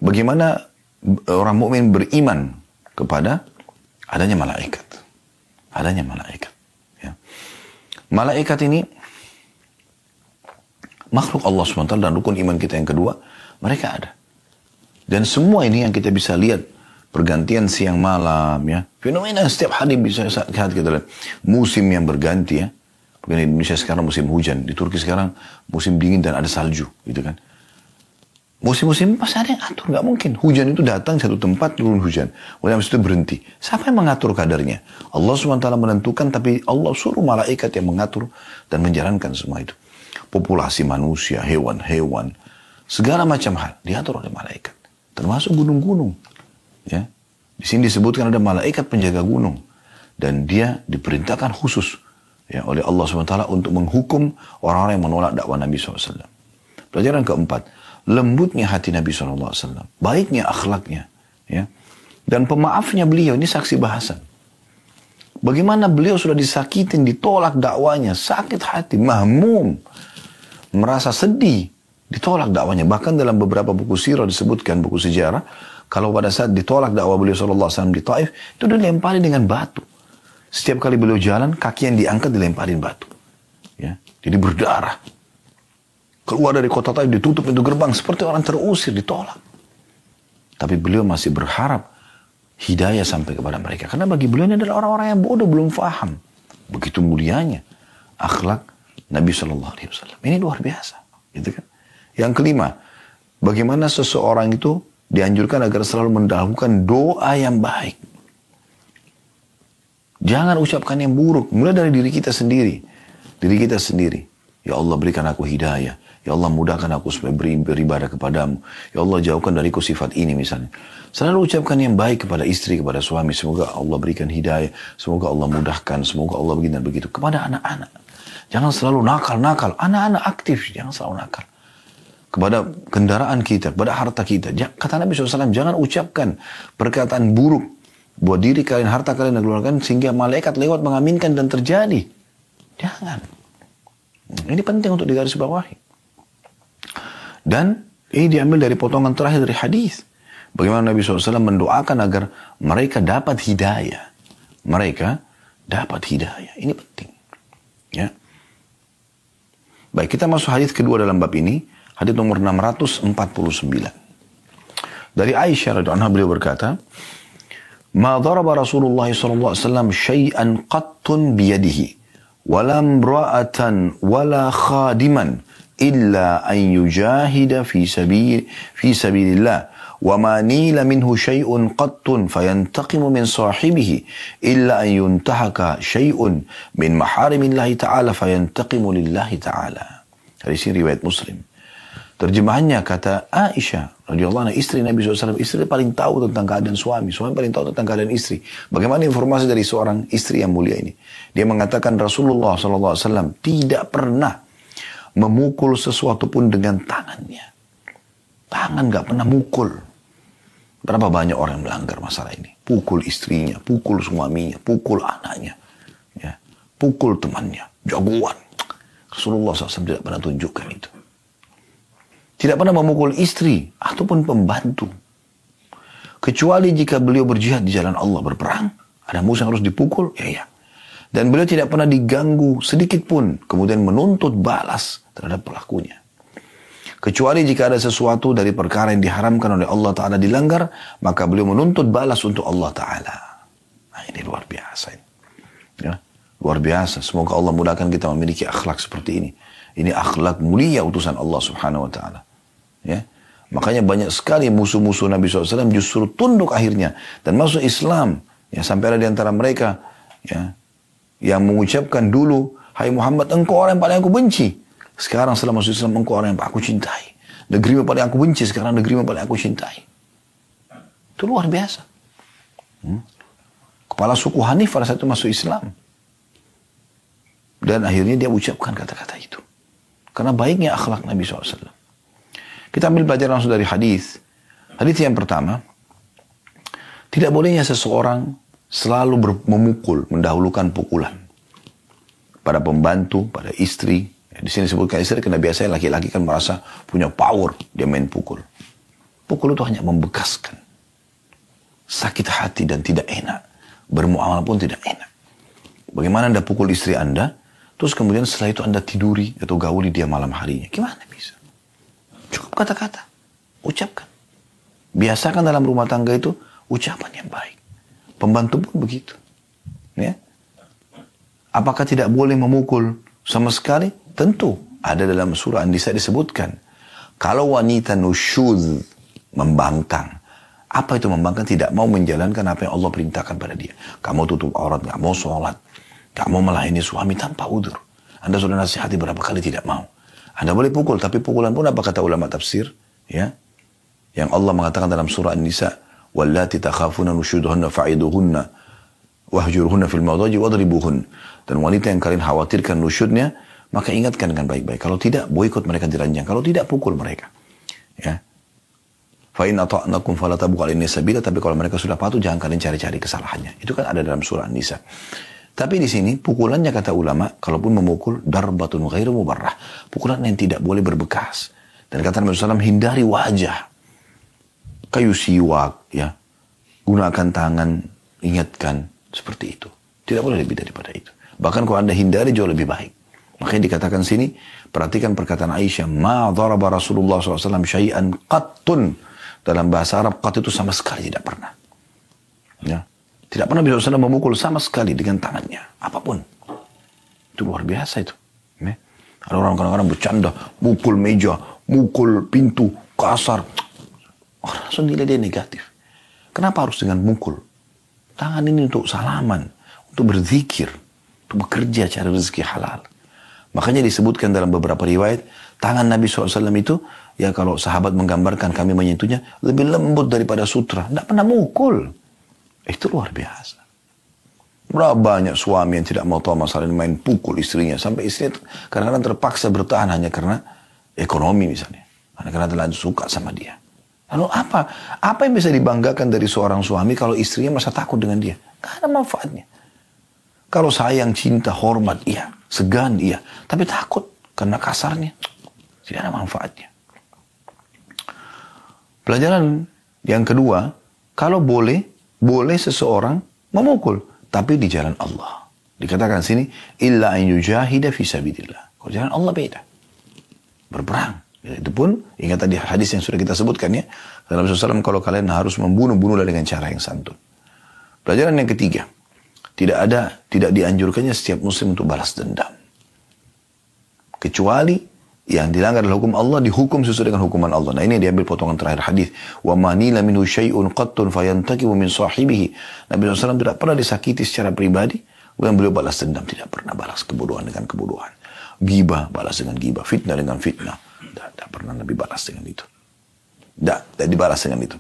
bagaimana orang mukmin beriman kepada adanya malaikat. Adanya malaikat. Ya. Malaikat ini makhluk Allah SWT, dan rukun iman kita yang kedua, mereka ada. Dan semua ini yang kita bisa lihat, pergantian siang malam, ya, fenomena setiap hari bisa kita lihat. Musim yang berganti, ya. Bukan di Indonesia sekarang musim hujan, di Turki sekarang musim dingin dan ada salju, gitu kan. Musim-musim pasti ada yang atur, nggak mungkin. Hujan itu datang satu tempat, turun hujan. Kemudian habis itu berhenti. Siapa yang mengatur kadarnya? Allah SWT menentukan, tapi Allah suruh malaikat yang mengatur dan menjalankan semua itu. Populasi manusia, hewan-hewan, segala macam hal diatur oleh malaikat. Termasuk gunung-gunung. Ya. Di sini disebutkan ada malaikat penjaga gunung. Dan dia diperintahkan khusus, ya, oleh Allah SWT untuk menghukum orang-orang yang menolak dakwah Nabi SAW. Pelajaran keempat, lembutnya hati Nabi SAW, baiknya akhlaknya, ya, dan pemaafnya beliau. Ini saksi bahasan. Bagaimana beliau sudah disakitin, ditolak dakwanya, sakit hati, mahmum, merasa sedih, ditolak dakwanya. Bahkan dalam beberapa buku sirah disebutkan, buku sejarah, kalau pada saat ditolak dakwah beliau SAW di Taif, itu dilempari dengan batu. Setiap kali beliau jalan, kaki yang diangkat dilemparin batu, ya, jadi berdarah. Keluar dari kota Taif, ditutup pintu gerbang, seperti orang terusir, ditolak. Tapi beliau masih berharap hidayah sampai kepada mereka. Karena bagi beliau ini adalah orang-orang yang bodoh, belum faham. Begitu mulianya akhlak Nabi SAW. Ini luar biasa. Gitu kan? Yang kelima, bagaimana seseorang itu dianjurkan agar selalu mendahulukan doa yang baik. Jangan ucapkan yang buruk. Mulai dari diri kita sendiri. Diri kita sendiri. Ya Allah, berikan aku hidayah. Ya Allah, mudahkan aku supaya beribadah kepadamu. Ya Allah, jauhkan dariku sifat ini misalnya. Selalu ucapkan yang baik kepada istri, kepada suami. Semoga Allah berikan hidayah. Semoga Allah mudahkan. Semoga Allah begini dan begitu. Kepada anak-anak. Jangan selalu nakal-nakal. Anak-anak aktif. Jangan selalu nakal. Kepada kendaraan kita, kepada harta kita. Kata Nabi SAW, jangan ucapkan perkataan buruk buat diri kalian, harta kalian, dan keluarga kalian, sehingga malaikat lewat mengaminkan dan terjadi. Jangan. Ini penting untuk digarisbawahi. Dan ini diambil dari potongan terakhir dari hadis. Bagaimana Nabi SAW mendoakan agar mereka dapat hidayah. Mereka dapat hidayah. Ini penting. Ya. Baik, kita masuk hadis kedua dalam bab ini. Hadis nomor 649. Dari Aisyah radhiyallahu anha, beliau berkata, "Ma daraba Rasulullah sallallahu alaihi wasallam syai'an qattun biyadihi, wala imra'atan wala khadiman illa an yujahida fi sabilillah wa ma nila minhu syai'un qattun fayantaqimu min sahibihi illa an yuntahaka syai'un min maharimillahi ta'ala fayantaqimu lillahi ta'ala." Hadis ini riwayat Muslim. Terjemahannya, kata Aisyah radhiyallahu anha, istri Nabi SAW, istri paling tahu tentang keadaan suami, suami paling tahu tentang keadaan istri. Bagaimana informasi dari seorang istri yang mulia ini? Dia mengatakan Rasulullah SAW tidak pernah memukul sesuatu pun dengan tangannya. Tangan gak pernah mukul. Berapa banyak orang yang melanggar masalah ini? Pukul istrinya, pukul suaminya, pukul anaknya, ya, pukul temannya, jagoan. Rasulullah SAW tidak pernah tunjukkan itu. Tidak pernah memukul istri ataupun pembantu. Kecuali jika beliau berjihad di jalan Allah, berperang. Ada musuh yang harus dipukul, ya. Dan beliau tidak pernah diganggu sedikit pun. Kemudian menuntut balas terhadap pelakunya. Kecuali jika ada sesuatu dari perkara yang diharamkan oleh Allah Ta'ala dilanggar, maka beliau menuntut balas untuk Allah Ta'ala. Nah, ini luar biasa. Ya, luar biasa. Semoga Allah mudahkan kita memiliki akhlak seperti ini. Ini akhlak mulia utusan Allah Subhanahu wa Ta'ala. Ya. Makanya banyak sekali musuh-musuh Nabi SAW justru tunduk akhirnya dan masuk Islam. Ya, sampai ada di antara mereka ya, yang mengucapkan dulu, hai Muhammad, engkau orang yang paling aku benci. Sekarang setelah masuk Islam, engkau orang yang aku cintai. Negeri yang paling aku benci, sekarang negeri yang paling aku cintai. Itu luar biasa. Kepala suku Hanif pada saat itu masuk Islam. Dan akhirnya dia ucapkan kata-kata itu. Karena baiknya akhlak Nabi SAW. Kita ambil pelajaran langsung dari hadis. Hadis yang pertama, tidak bolehnya seseorang selalu memukul, mendahulukan pukulan. Pada pembantu, pada istri. Di sini disebutkan istri karena biasanya laki-laki kan merasa punya power, dia main pukul. Pukul itu hanya membekaskan. Sakit hati dan tidak enak. Bermuamalah pun tidak enak. Bagaimana Anda pukul istri Anda, terus kemudian setelah itu Anda tiduri atau gauli dia malam harinya. Gimana bisa? Cukup kata-kata. Ucapkan. Biasakan dalam rumah tangga itu ucapan yang baik. Pembantu pun begitu. Ya. Apakah tidak boleh memukul sama sekali? Tentu. Ada dalam surah An-Nisa disebutkan. Kalau wanita nusyuz, membangkang. Apa itu membangkang? Tidak mau menjalankan apa yang Allah perintahkan pada dia. Kamu tutup aurat, gak mau sholat. Gak mau melayani suami tanpa udzur. Anda sudah nasihati berapa kali tidak mau. Anda boleh pukul, tapi pukulan pun apa kata ulama tafsir? Ya, yang Allah mengatakan dalam surah An-Nisa, wallati takhafuna nusyuduhunna fa'iduhunna wahjuruhunna fil madaji wadribuhun. Dan wanita yang kalian khawatirkan nusyudnya, maka ingatkan dengan baik-baik. Kalau tidak, boikot mereka di ranjang. Kalau tidak, pukul mereka. Ya. Fa in ata'nakum fala tabghu 'alaihinna sabila, tapi kalau mereka sudah patuh jangan kalian cari-cari kesalahannya. Itu kan ada dalam surah An-Nisa. Tapi di sini pukulannya kata ulama, kalaupun memukul darbatun ghairu mubarrah, pukulan yang tidak boleh berbekas. Dan kata Nabi SAW, hindari wajah. Kayu siwak, ya. Gunakan tangan, ingatkan, seperti itu. Tidak boleh lebih daripada itu. Bahkan kalau Anda hindari jauh lebih baik. Makanya dikatakan sini, perhatikan perkataan Aisyah, ma dharaba Rasulullah SAW syai'an qattun. Dalam bahasa Arab, qat itu sama sekali tidak pernah. Ya. Tidak pernah Nabi SAW memukul sama sekali dengan tangannya. Apapun. Itu luar biasa itu. Ya. Ada orang kadang-kadang bercanda, mukul meja, mukul pintu, kasar. Orang langsung nilai dia negatif. Kenapa harus dengan mukul? Tangan ini untuk salaman, untuk berzikir, untuk bekerja cari rezeki halal. Makanya disebutkan dalam beberapa riwayat, tangan Nabi SAW itu, ya kalau sahabat menggambarkan kami menyentuhnya, lebih lembut daripada sutra. Tidak pernah mukul. Itu luar biasa. Berapa banyak suami yang tidak mau tahu masalah ini, main pukul istrinya. Sampai istrinya kadang-kadang terpaksa bertahan hanya karena ekonomi misalnya. Karena terlalu suka sama dia. Lalu apa? Apa yang bisa dibanggakan dari seorang suami kalau istrinya masa takut dengan dia? Gak ada manfaatnya. Kalau sayang, cinta, hormat, iya. Segan, iya. Tapi takut karena kasarnya. Tidak ada manfaatnya. Pelajaran yang kedua, kalau boleh seseorang memukul. Tapi di jalan Allah. Dikatakan sini, illa an yujahida fi sabilillah. Kalau jalan Allah beda. Berperang. Itu pun, ingat tadi hadis yang sudah kita sebutkan ya. Dalam Rasulullah SAW, kalau kalian harus membunuh-bunuhlah dengan cara yang santun. Pelajaran yang ketiga. Tidak dianjurkannya setiap muslim untuk balas dendam. Kecuali yang dilanggar adalah hukum Allah, dihukum sesuai dengan hukuman Allah. Nah ini diambil potongan terakhir hadis. Wa manila minhu syai'un qattun fayantakibu min sahibihi. Nabi SAW tidak pernah disakiti secara pribadi. Kemudian beliau balas dendam. Tidak pernah balas kebodohan dengan kebodohan. Ghibah balas dengan ghibah. Fitnah dengan fitnah. Tidak pernah Nabi balas dengan itu. Tidak dibalas dengan itu.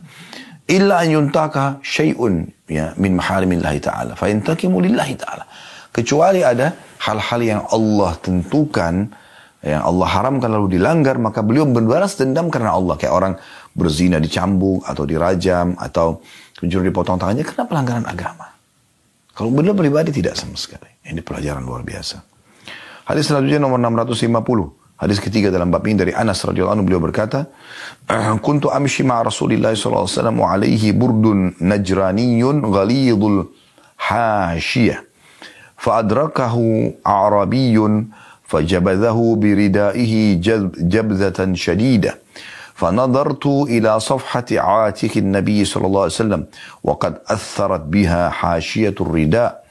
Illa an yuntaka syai'un ya min maharimillahi ta'ala fa yantakimu lillahi ta'ala. Kecuali ada hal-hal yang Allah tentukan, yang Allah haramkan lalu dilanggar, maka beliau membalas dendam karena Allah. Kayak orang berzina dicambuk atau dirajam atau pencuri dipotong tangannya karena pelanggaran agama. Kalau beliau pribadi tidak sama sekali. Ini pelajaran luar biasa. Hadis selanjutnya nomor 650. Hadis ketiga dalam bab ini dari Anas radhiyallahu anhu, beliau berkata, "Kuntu amshi ma'a Rasulillah sallallahu alaihi wasallam wa alaihi burdun najraniyun ghalidul hashiyah. Fa adrakahu a'rabiyyun fajabadahu biridaihi jabzatan shadidah. فنظرت إلى صفحة عاتق النبي صلى الله عليه وسلم وقد أثرت بها حاشية الرداء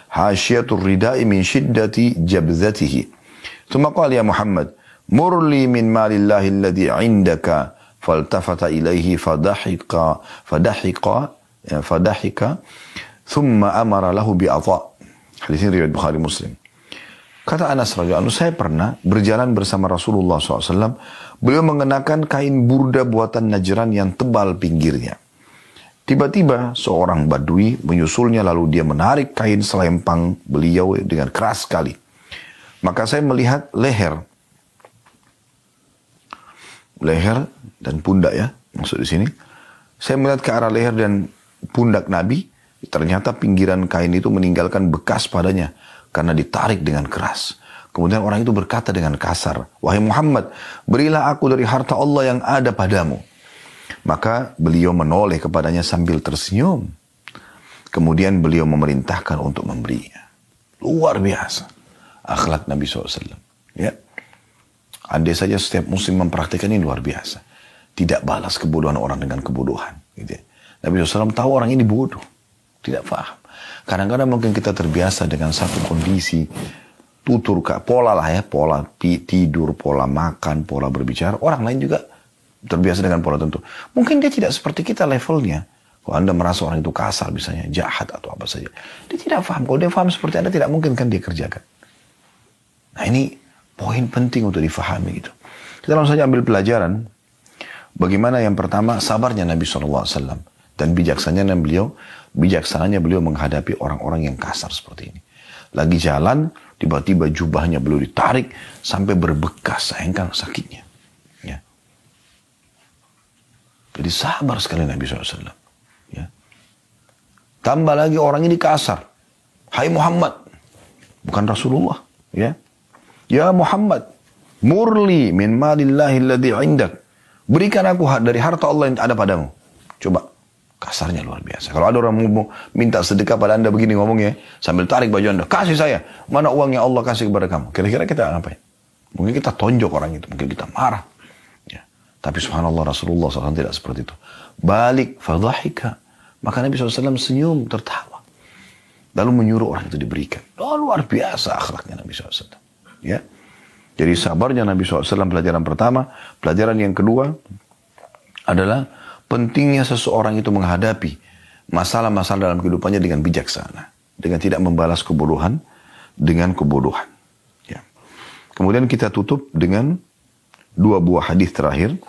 حاشية الرداء من شدة جبذته ثم قال يا محمد murli min malillahi alladhi indaka, faltafata ilaihi fadahika, thumma amara lahu bi'adha. Hadis ini riwayat Bukhari Muslim. Kata Anas radhiyallahu anhu, saya pernah berjalan bersama Rasulullah SAW. Beliau mengenakan kain burda buatan Najran yang tebal pinggirnya. Tiba-tiba seorang badui menyusulnya, lalu dia menarik kain selempang beliau dengan keras sekali. Maka saya melihat leher dan pundak, ya, maksud di sini. Saya melihat ke arah leher dan pundak Nabi. Ternyata pinggiran kain itu meninggalkan bekas padanya karena ditarik dengan keras. Kemudian orang itu berkata dengan kasar, wahai Muhammad, berilah aku dari harta Allah yang ada padamu. Maka beliau menoleh kepadanya sambil tersenyum. Kemudian beliau memerintahkan untuk memberinya. Luar biasa akhlak Nabi SAW. Ya. Andai saja setiap muslim mempraktikkan ini, luar biasa. Tidak balas kebodohan orang dengan kebodohan. Gitu ya. Nabi SAW tahu orang ini bodoh. Tidak paham. Kadang-kadang mungkin kita terbiasa dengan satu kondisi, tutur, pola lah ya, pola tidur, pola makan, pola berbicara. Orang lain juga terbiasa dengan pola tentu. Mungkin dia tidak seperti kita levelnya. Kalau Anda merasa orang itu kasar misalnya, jahat atau apa saja, dia tidak paham. Kalau dia paham seperti Anda, tidak mungkin kan dia kerjakan. Nah ini poin penting untuk difahami gitu. Kita langsung saja ambil pelajaran. Bagaimana yang pertama, sabarnya Nabi SAW. Dan bijaksananya beliau menghadapi orang-orang yang kasar seperti ini. Lagi jalan, tiba-tiba jubahnya beliau ditarik sampai berbekas, sayangkan sakitnya. Ya. Jadi sabar sekali Nabi SAW. Ya. Tambah lagi orang ini kasar. Hai Muhammad, bukan Rasulullah. Ya, ya Muhammad, murli min malillahi alladhi indak. Berikan aku dari harta Allah yang ada padamu. Coba. Kasarnya luar biasa. Kalau ada orang mau minta sedekah pada Anda begini ngomongnya, sambil tarik baju Anda, kasih saya. Mana uang yang Allah kasih kepada kamu? Kira-kira kita ngapain? Mungkin kita tonjok orang itu. Mungkin kita marah. Ya. Tapi subhanallah Rasulullah SAW tidak seperti itu. Balik, fadhahika. Maka Nabi SAW senyum, tertawa. Lalu menyuruh orang itu diberikan. Oh, luar biasa akhlaknya Nabi SAW. Ya. Jadi sabarnya Nabi SAW pelajaran pertama. Pelajaran yang kedua adalah pentingnya seseorang itu menghadapi masalah-masalah dalam kehidupannya dengan bijaksana. Dengan tidak membalas kebodohan dengan kebodohan. Ya. Kemudian kita tutup dengan dua buah hadis terakhir.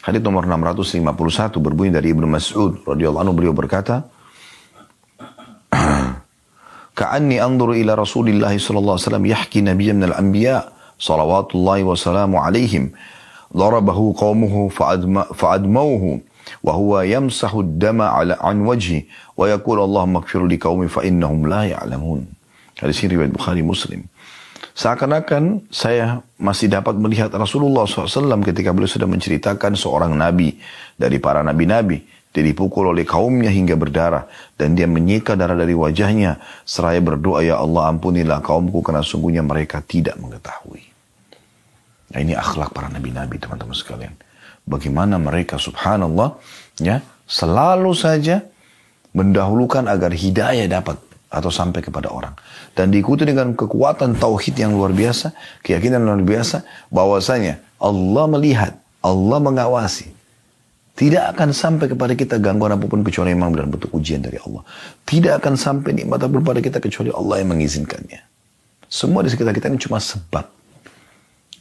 Hadis nomor 651 berbunyi dari Ibnu Mas'ud radhiyallahu anhu, beliau berkata, Ka'anni anzuru ila Rasulillah sallallahu alaihi wasallam yahki nabiyyan minal anbiya salawatullahi wa salamu alaihim. Darabahu qaumuhu fa'admauhu. وهو يمسح الدم عن وجهه ويقول اللهم اغفر لقومي فإنهم لا يعلمون. Hadis ini riwayat Bukhari Muslim. Seakan-akan saya masih dapat melihat Rasulullah SAW ketika beliau sudah menceritakan seorang nabi dari para nabi-nabi. Dia dipukul oleh kaumnya hingga berdarah dan dia menyeka darah dari wajahnya seraya berdoa, ya Allah ampunilah kaumku karena sungguhnya mereka tidak mengetahui. Nah ini akhlak para nabi-nabi teman-teman sekalian. Bagaimana mereka subhanallah ya selalu saja mendahulukan agar hidayah dapat atau sampai kepada orang. Dan diikuti dengan kekuatan tauhid yang luar biasa, keyakinan luar biasa bahwasanya Allah melihat, Allah mengawasi. Tidak akan sampai kepada kita gangguan apapun kecuali memang dalam bentuk ujian dari Allah. Tidak akan sampai nikmat apapun pada kita kecuali Allah yang mengizinkannya. Semua di sekitar kita ini cuma sebab.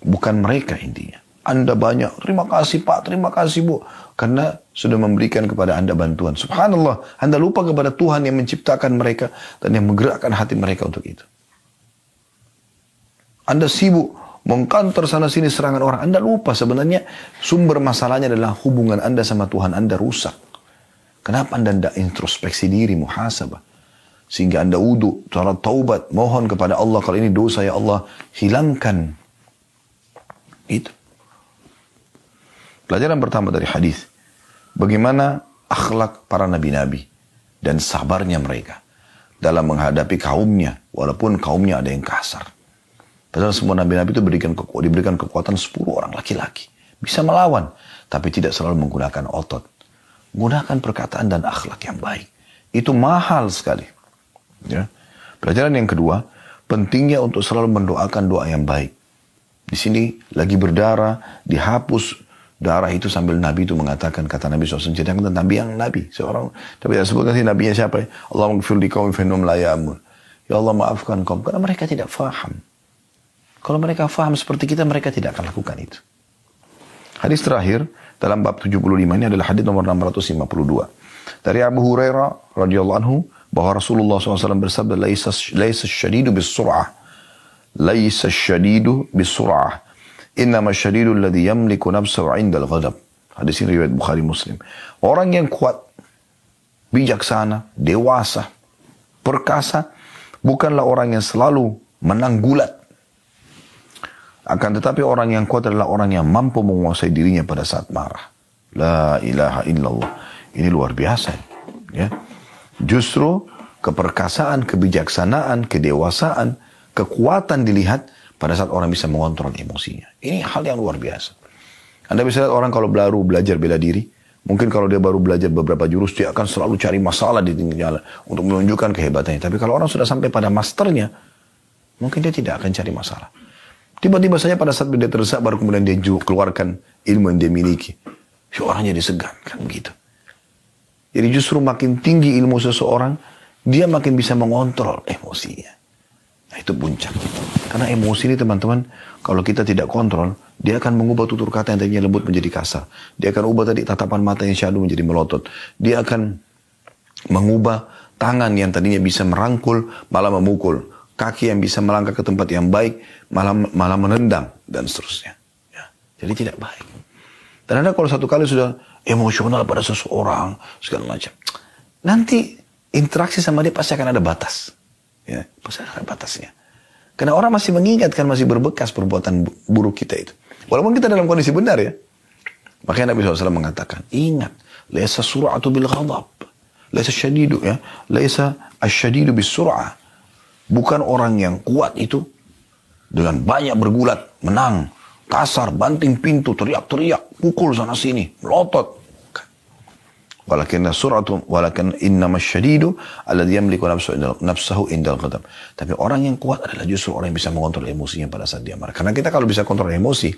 Bukan mereka intinya. Anda banyak, terima kasih Pak, terima kasih Bu. Karena sudah memberikan kepada Anda bantuan. Subhanallah, Anda lupa kepada Tuhan yang menciptakan mereka dan yang menggerakkan hati mereka untuk itu. Anda sibuk mengkantor sana sini serangan orang. Anda lupa sebenarnya sumber masalahnya adalah hubungan Anda sama Tuhan Anda rusak. Kenapa Anda tidak introspeksi diri, muhasabah? Sehingga Anda wudu, salat taubat, mohon kepada Allah, kalau ini dosa ya Allah, hilangkan. Itu. Pelajaran pertama dari hadis, bagaimana akhlak para nabi-nabi dan sabarnya mereka dalam menghadapi kaumnya, walaupun kaumnya ada yang kasar. Padahal semua nabi-nabi itu diberikan kekuatan 10 orang laki-laki. Bisa melawan, tapi tidak selalu menggunakan otot. Gunakan perkataan dan akhlak yang baik. Itu mahal sekali. Ya. Pelajaran yang kedua, pentingnya untuk selalu mendoakan doa yang baik. Di sini lagi berdarah, dihapus darah itu sambil Nabi itu mengatakan, kata Nabi SAW, ceritakan tentang Nabi yang Nabi. Seorang, tapi tidak sebutkan sih Nabinya siapa ya. Allahumma gfir li qaumi fa innahum la ya'lamun. Ya Allah maafkan kaum, karena mereka tidak faham. Kalau mereka faham seperti kita, mereka tidak akan lakukan itu. Hadis terakhir dalam bab 75 ini adalah hadis nomor 652. Dari Abu Hurairah radhiyallahu anhu bahwa Rasulullah SAW bersabda, laisa syadidu bis-sur'ah. Laisa syadidu bis-sur'ah. Innama syadidu alladhi yamliku nafsahu 'inda al-ghadab. Hadis ini riwayat Bukhari Muslim. Orang yang kuat, bijaksana, dewasa, perkasa, bukanlah orang yang selalu menang gulat. Akan tetapi orang yang kuat adalah orang yang mampu menguasai dirinya pada saat marah. La ilaha illallah. Ini luar biasa. Ya. Justru keperkasaan, kebijaksanaan, kedewasaan, kekuatan dilihat pada saat orang bisa mengontrol emosinya. Ini hal yang luar biasa. Anda bisa lihat orang kalau baru belajar bela diri, mungkin kalau dia baru belajar beberapa jurus, dia akan selalu cari masalah di tinggi jalan untuk menunjukkan kehebatannya. Tapi kalau orang sudah sampai pada masternya, mungkin dia tidak akan cari masalah. Tiba-tiba saja pada saat dia terdesak, baru kemudian dia keluarkan ilmu yang dia miliki. Si orang jadi segan, kan begitu. Jadi justru makin tinggi ilmu seseorang, dia makin bisa mengontrol emosinya. Nah itu puncak. Karena emosi ini teman-teman, kalau kita tidak kontrol, dia akan mengubah tutur kata yang tadinya lembut menjadi kasar. Dia akan ubah tadi tatapan mata yang syahdu menjadi melotot. Dia akan mengubah tangan yang tadinya bisa merangkul, malah memukul. Kaki yang bisa melangkah ke tempat yang baik, malah menendang, dan seterusnya. Ya. Jadi tidak baik. Dan Anda kalau satu kali sudah emosional pada seseorang, segala macam, nanti interaksi sama dia pasti akan ada batas. Ya, pasti ada batasnya. Karena orang masih mengingatkan, masih berbekas perbuatan buruk kita itu. Walaupun kita dalam kondisi benar ya. Makanya Nabi SAW mengatakan, ingat, laisa sur'atu bil ghadab. Laisa syadidu ya. Laisa asyadidu bis sur'ah. Bukan orang yang kuat itu dengan banyak bergulat, menang, kasar, banting pintu, teriak-teriak, pukul sana sini, melotot. Walakin innama syadidu alladhi yamliku nafsahu indal ghadab. Tapi orang yang kuat adalah justru orang yang bisa mengontrol emosinya pada saat dia marah. Karena kita kalau bisa kontrol emosi,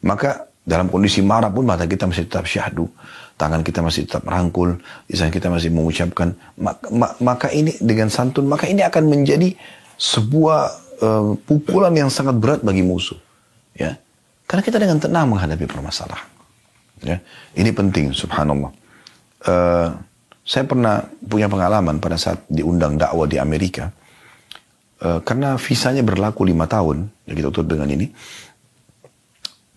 maka dalam kondisi marah pun mata kita masih tetap syahdu, tangan kita masih tetap merangkul, lisan kita masih mengucapkan, maka ini dengan santun, maka ini akan menjadi sebuah pukulan yang sangat berat bagi musuh. Ya, karena kita dengan tenang menghadapi permasalahan. Ya, ini penting, subhanallah. Saya pernah punya pengalaman pada saat diundang dakwah di Amerika, karena visanya berlaku 5 tahun, ya kita tutup dengan ini.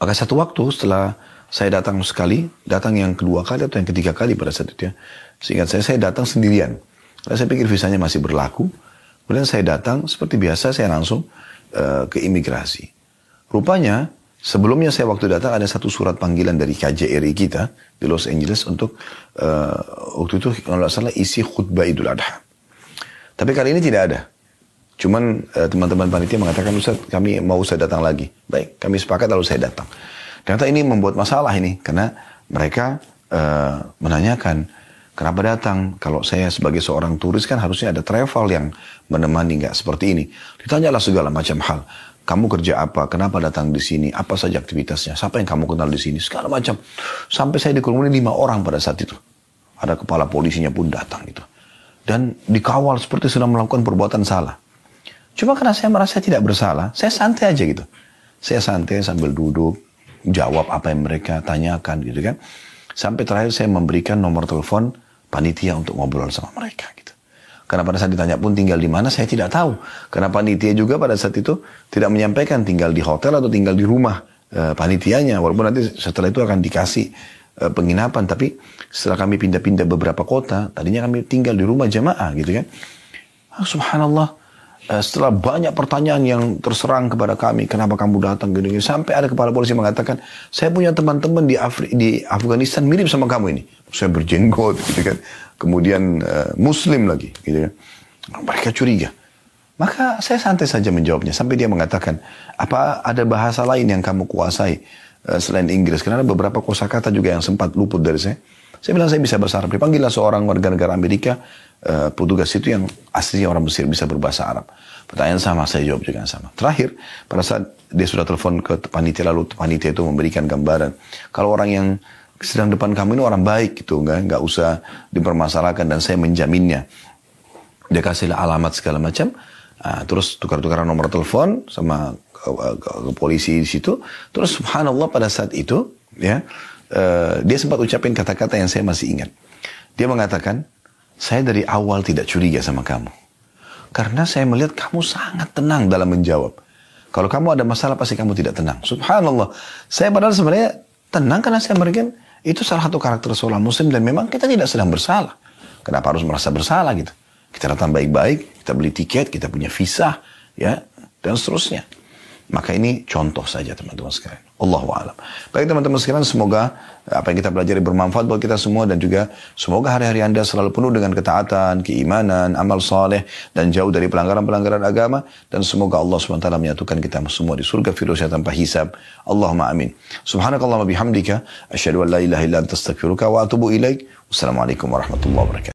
Maka satu waktu setelah saya datang sekali, datang yang kedua kali atau yang ketiga kali pada saat itu ya. Seingat saya datang sendirian. Karena saya pikir visanya masih berlaku. Kemudian saya datang, seperti biasa saya langsung ke imigrasi. Rupanya, sebelumnya saya waktu datang ada satu surat panggilan dari KJRI kita di Los Angeles untuk waktu itu kalau tidak salah isi khutbah Idul Adha. Tapi kali ini tidak ada. Cuman teman-teman panitia mengatakan, Ustaz, kami mau saya datang lagi. Baik, kami sepakat lalu saya datang. Ternyata ini membuat masalah ini, karena mereka menanyakan, kenapa datang? Kalau saya sebagai seorang turis kan harusnya ada travel yang menemani, nggak seperti ini. Ditanyalah segala macam hal. Kamu kerja apa? Kenapa datang di sini? Apa saja aktivitasnya? Siapa yang kamu kenal di sini? Segala macam. Sampai saya dikerumuni 5 orang pada saat itu. Ada kepala polisinya pun datang gitu. Dan dikawal seperti sedang melakukan perbuatan salah. Cuma karena saya merasa tidak bersalah, saya santai aja gitu. Saya santai sambil duduk, jawab apa yang mereka tanyakan gitu kan. Sampai terakhir saya memberikan nomor telepon panitia untuk ngobrol sama mereka gitu. Karena pada saat ditanya pun tinggal di mana, saya tidak tahu. Karena panitia juga pada saat itu tidak menyampaikan tinggal di hotel atau tinggal di rumah panitianya. Walaupun nanti setelah itu akan dikasih penginapan. Tapi setelah kami pindah-pindah beberapa kota, tadinya kami tinggal di rumah jamaah gitu kan. Subhanallah. Setelah banyak pertanyaan yang terserang kepada kami, kenapa kamu datang gini-gini, sampai ada kepala polisi mengatakan, saya punya teman-teman di Afghanistan mirip sama kamu ini. Saya berjenggot gitu kan. Kemudian muslim lagi gitu kan. Mereka curiga. Maka saya santai saja menjawabnya sampai dia mengatakan, apa ada bahasa lain yang kamu kuasai selain Inggris? Karena ada beberapa kosakata juga yang sempat luput dari saya. Saya bilang saya bisa bahasa Arab. Dipanggillah seorang warga negara Amerika petugas itu yang aslinya orang Mesir, bisa berbahasa Arab. Pertanyaan sama, saya jawab juga yang sama. Terakhir, pada saat dia sudah telepon ke panitia, lalu panitia itu memberikan gambaran. Kalau orang yang sedang depan kamu ini orang baik gitu, nggak usah dipermasalahkan dan saya menjaminnya. Dia kasih alamat segala macam, terus tukar-tukaran nomor telepon sama ke polisi di situ. Terus subhanallah pada saat itu, ya, dia sempat ucapin kata-kata yang saya masih ingat. Dia mengatakan, saya dari awal tidak curiga sama kamu. Karena saya melihat kamu sangat tenang dalam menjawab. Kalau kamu ada masalah pasti kamu tidak tenang. Subhanallah. Saya padahal sebenarnya tenang karena saya melihat itu salah satu karakter seorang muslim dan memang kita tidak sedang bersalah. Kenapa harus merasa bersalah gitu? Kita datang baik-baik, kita beli tiket, kita punya visa, ya, dan seterusnya. Maka ini contoh saja teman-teman sekalian. Allahu a'lam. Baik teman-teman sekalian, semoga apa yang kita pelajari bermanfaat buat kita semua dan juga semoga hari-hari Anda selalu penuh dengan ketaatan, keimanan, amal saleh dan jauh dari pelanggaran-pelanggaran agama dan semoga Allah SWT menyatukan kita semua di surga firdausnya tanpa hisab. Allahumma amin. Subhanakallahumma bihamdika asyhadu an la ilaha illa anta astaghfiruka wa atubu ilaik. Wassalamualaikum warahmatullahi wabarakatuh.